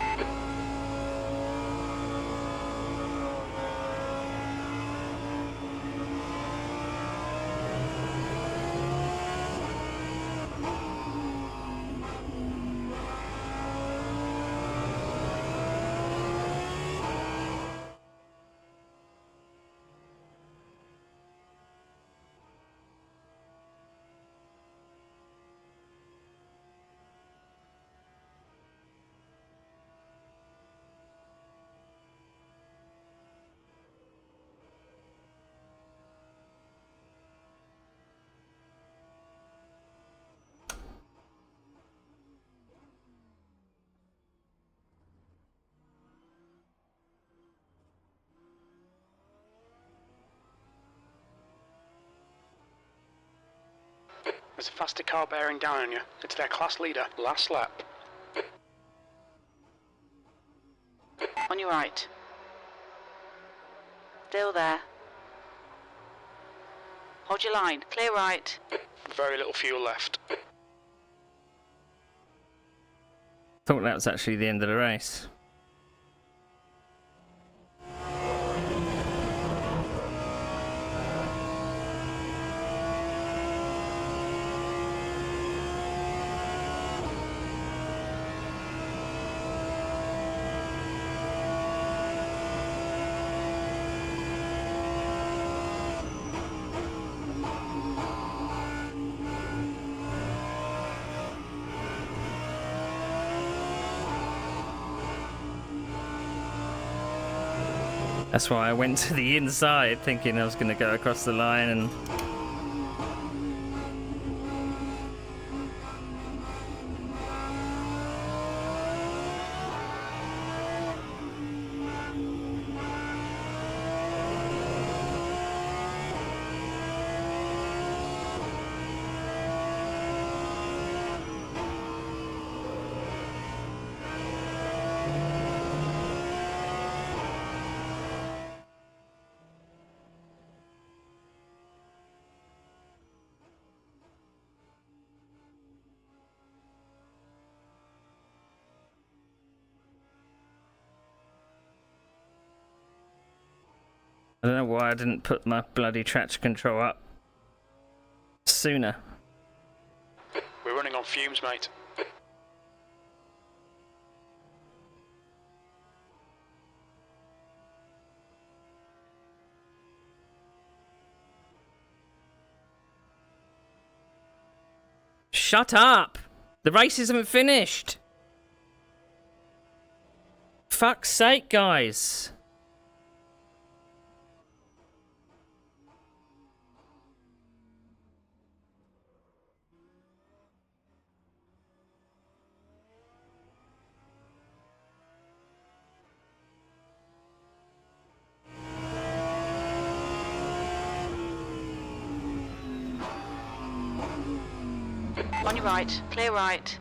Speaker 2: There's a faster car bearing down on you. It's their class leader. Last lap.
Speaker 3: On your right. Still there. Hold your line. Clear right.
Speaker 2: Very little fuel left.
Speaker 1: Thought that was actually the end of the race. That's why I went to the inside, thinking I was going to go across the line and... I don't know why I didn't put my bloody traction control up sooner.
Speaker 2: We're running on fumes, mate.
Speaker 1: Shut up! The race isn't finished! Fuck's sake, guys!
Speaker 3: On your right, clear right.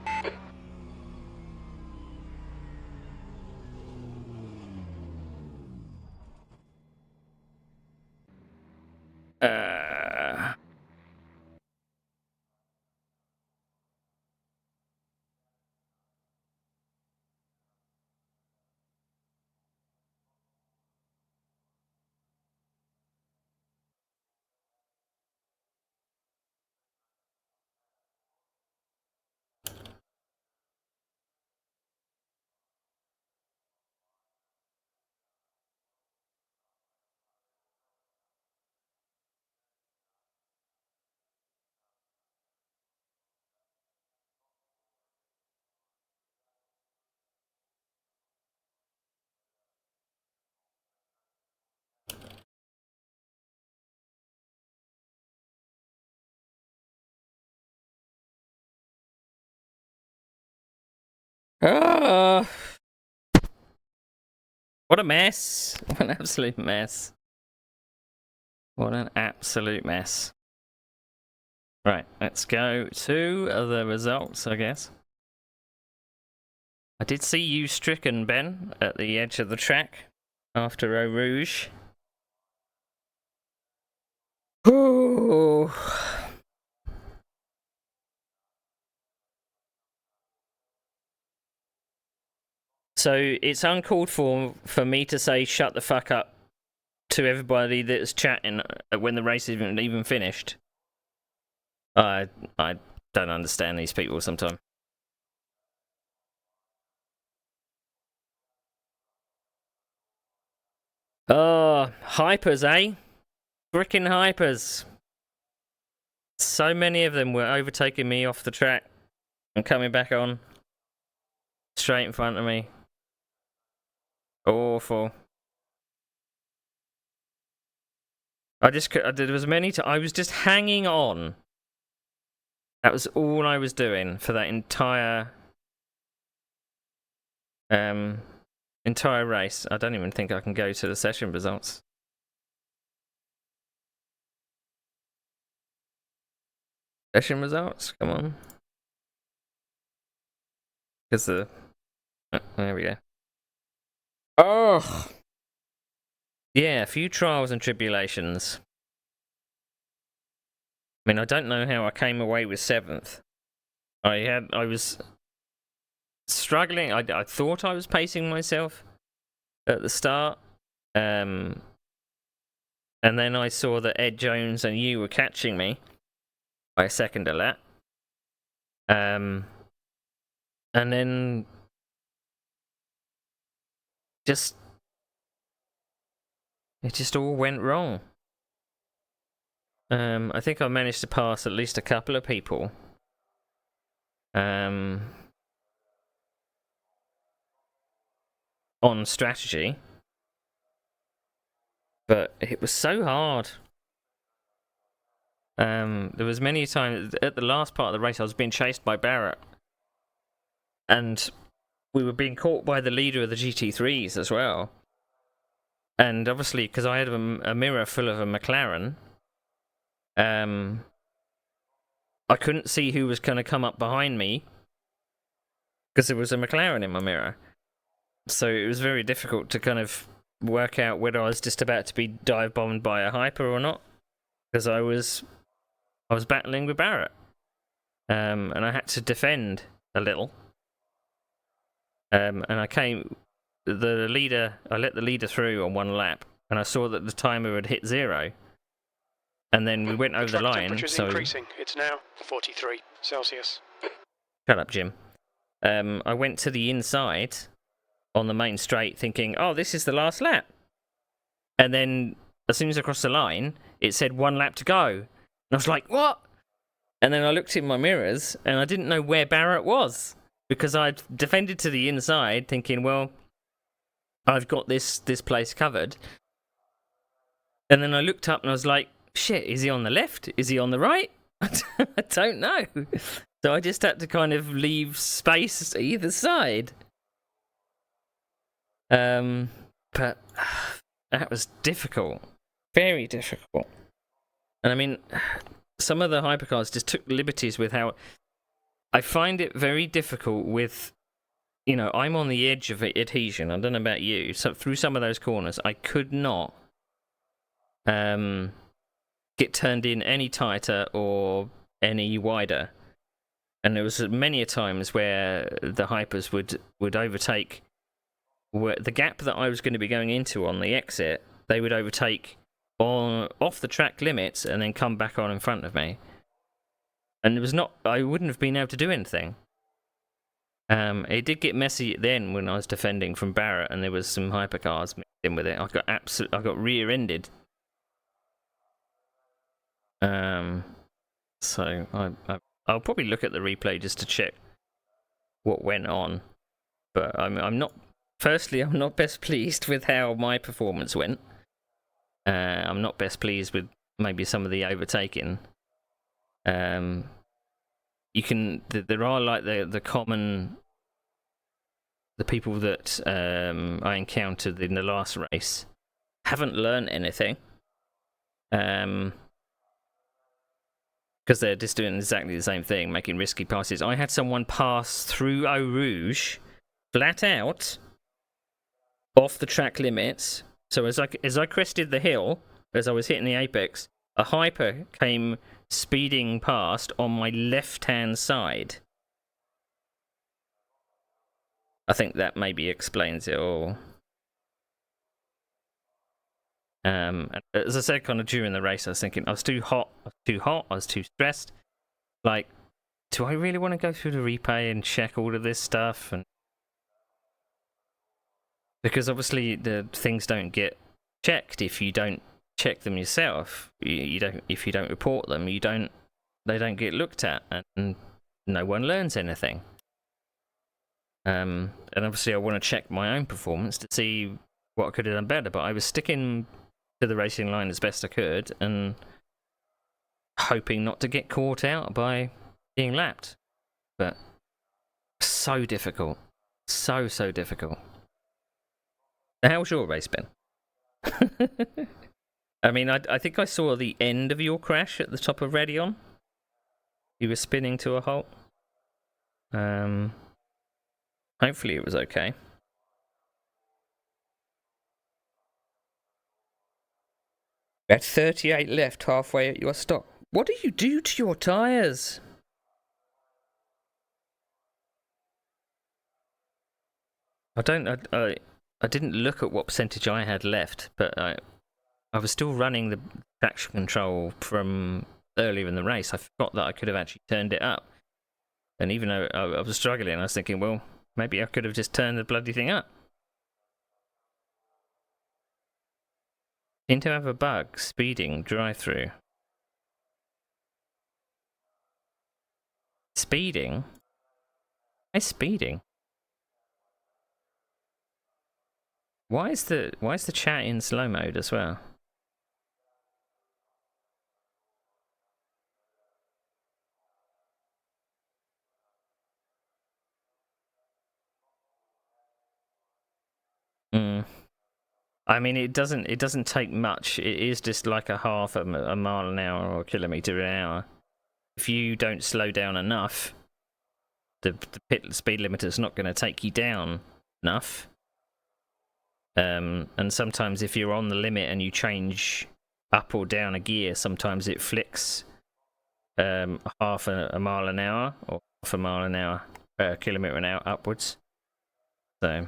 Speaker 1: Oh, what a mess. What an absolute mess. What an absolute mess. Right, let's go to the results, I guess. I did see you stricken, Ben, at the edge of the track after Eau Rouge. Ooh. So it's uncalled for me to say shut the fuck up to everybody that's chatting when the race isn't even finished. I don't understand these people sometimes. Oh, hypers, eh? Frickin' hypers. So many of them were overtaking me off the track and coming back on straight in front of me. Awful. There was many times I was just hanging on. That was all I was doing for that entire race. I don't even think I can go to the session results. Session results? Come on. Because there we go. Oh! Yeah, a few trials and tribulations. I mean, I don't know how I came away with 7th. I was struggling. I thought I was pacing myself at the start. And then I saw that Ed Jones and you were catching me by a second a lap. And then it just all went wrong. I think I managed to pass at least a couple of people. On strategy. But it was so hard. There was many times at the last part of the race I was being chased by Barrett. And we were being caught by the leader of the GT3s as well. And obviously, because I had a mirror full of a McLaren, I couldn't see who was going to come up behind me because there was a McLaren in my mirror. So it was very difficult to kind of work out whether I was just about to be dive bombed by a hyper or not, because I was battling with Barrett, and I had to defend a little. And I let the leader through on one lap, and I saw that the timer had hit 0. And then we went over the
Speaker 2: track
Speaker 1: line,
Speaker 2: temperature's
Speaker 1: so...
Speaker 2: increasing. It's now 43 Celsius.
Speaker 1: Shut up, Jim. I went to the inside on the main straight thinking, oh, this is the last lap. And then as soon as I crossed the line, it said 1 lap to go. And I was like, what? And then I looked in my mirrors and I didn't know where Barrett was because I'd defended to the inside thinking, well, I've got this place covered. And then I looked up and I was like, shit, is he on the left? Is he on the right? I don't know. So I just had to kind of leave space either side. But that was difficult. Very difficult. And I mean, some of the hypercars just took liberties with how... I find it very difficult with... You know, I'm on the edge of adhesion. I don't know about you. So through some of those corners, I could not get turned in any tighter or any wider. And there was many a times where the hypers would overtake the gap that I was going to be going into on the exit. They would overtake off the track limits and then come back on in front of me. And it was not. I wouldn't have been able to do anything. It did get messy then when I was defending from Barrett, and there was some hypercars mixed in with it. I got rear-ended. So I'll probably look at the replay just to check what went on. But I'm not. Firstly, I'm not best pleased with how my performance went. I'm not best pleased with maybe some of the overtaking. You can. There are like the common. The people that I encountered in the last race haven't learned anything. Because they're just doing exactly the same thing, making risky passes. I had someone pass through Eau Rouge, flat out, off the track limits. So as I crested the hill, as I was hitting the apex, a hyper came speeding past on my left-hand side. I think that maybe explains it all. As I said, kind of during the race, I was thinking I was too hot, I was too stressed. Like, do I really want to go through the replay and check all of this stuff? And because obviously the things don't get checked if you don't check them yourself. You don't. If you don't report them, they don't get looked at, and no one learns anything. And obviously I want to check my own performance to see what I could have done better, but I was sticking to the racing line as best I could and hoping not to get caught out by being lapped. But so difficult. So difficult. How's your race been? I mean, I think I saw the end of your crash at the top of Radion. You were spinning to a halt. Hopefully it was okay. You had 38 left halfway at your stop. What do you do to your tyres? I didn't look at what percentage I had left, but I was still running the traction control from earlier in the race. I forgot that I could have actually turned it up. And even though I was struggling, I was thinking, well, maybe I could have just turned the bloody thing up. Seem to have a bug. Speeding. Drive-through. Speeding? Why speeding? Why is the chat in slow mode as well? I mean, it doesn't take much. It is just like a half a mile an hour or a kilometre an hour. If you don't slow down enough, the pit speed limiter is not going to take you down enough. And sometimes if you're on the limit and you change up or down a gear, sometimes it flicks half a mile an hour or half a mile an hour, kilometre an hour upwards. So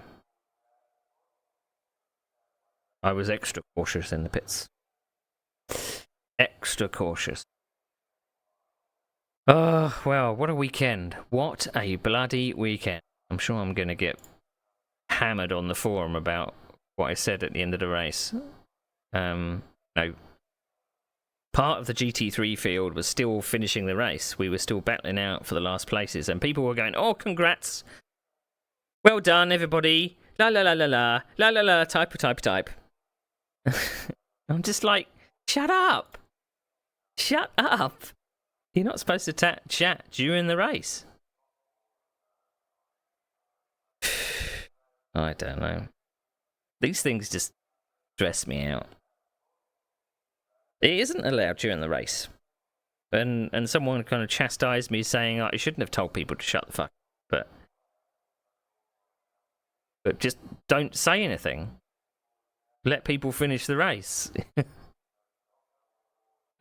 Speaker 1: I was extra cautious in the pits. Extra cautious. Oh, well, what a weekend. What a bloody weekend. I'm sure I'm going to get hammered on the forum about what I said at the end of the race. No, part of the GT3 field was still finishing the race. We were still battling out for the last places, and people were going, "Oh, congrats! Well done, everybody! La la la la la la la la! Type, type, type." I'm just like, shut up! Shut up! You're not supposed to chat during the race. I don't know. These things just stress me out. It isn't allowed during the race. And someone kind of chastised me saying, I shouldn't have told people to shut the fuck up. But just don't say anything. Let people finish the race.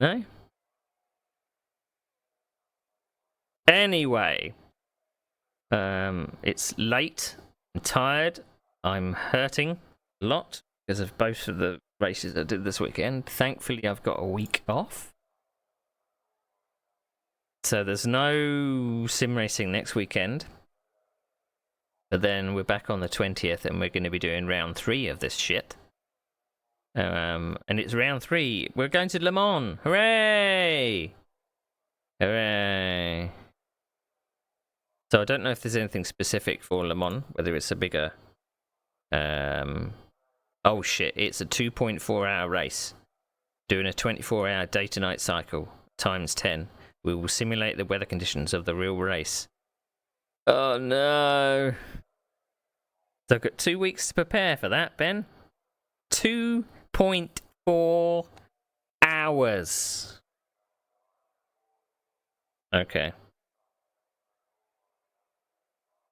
Speaker 1: No? Anyway. It's late. I'm tired. I'm hurting a lot because of both of the races I did this weekend. Thankfully, I've got a week off. So there's no sim racing next weekend. But then we're back on the 20th and we're going to be doing round 3 of this shit. And it's round 3. We're going to Le Mans. Hooray! Hooray! So I don't know if there's anything specific for Le Mans, whether it's a bigger... Oh shit, it's a 2.4 hour race. Doing a 24-hour day-to-night cycle, times 10. We will simulate the weather conditions of the real race. Oh no! So I've got 2 weeks to prepare for that, Ben. 2.4 hours. Okay.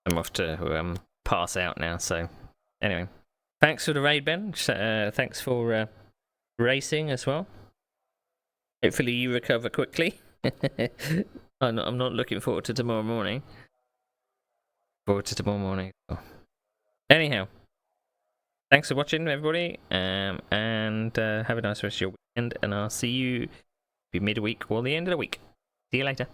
Speaker 1: I'm off to pass out now, so... Anyway. Thanks for the raid, Ben. Thanks for racing as well. Hopefully you recover quickly. I'm not looking forward to tomorrow morning. Anyhow, thanks for watching, everybody, and have a nice rest of your weekend, and I'll see you midweek or the end of the week. See you later.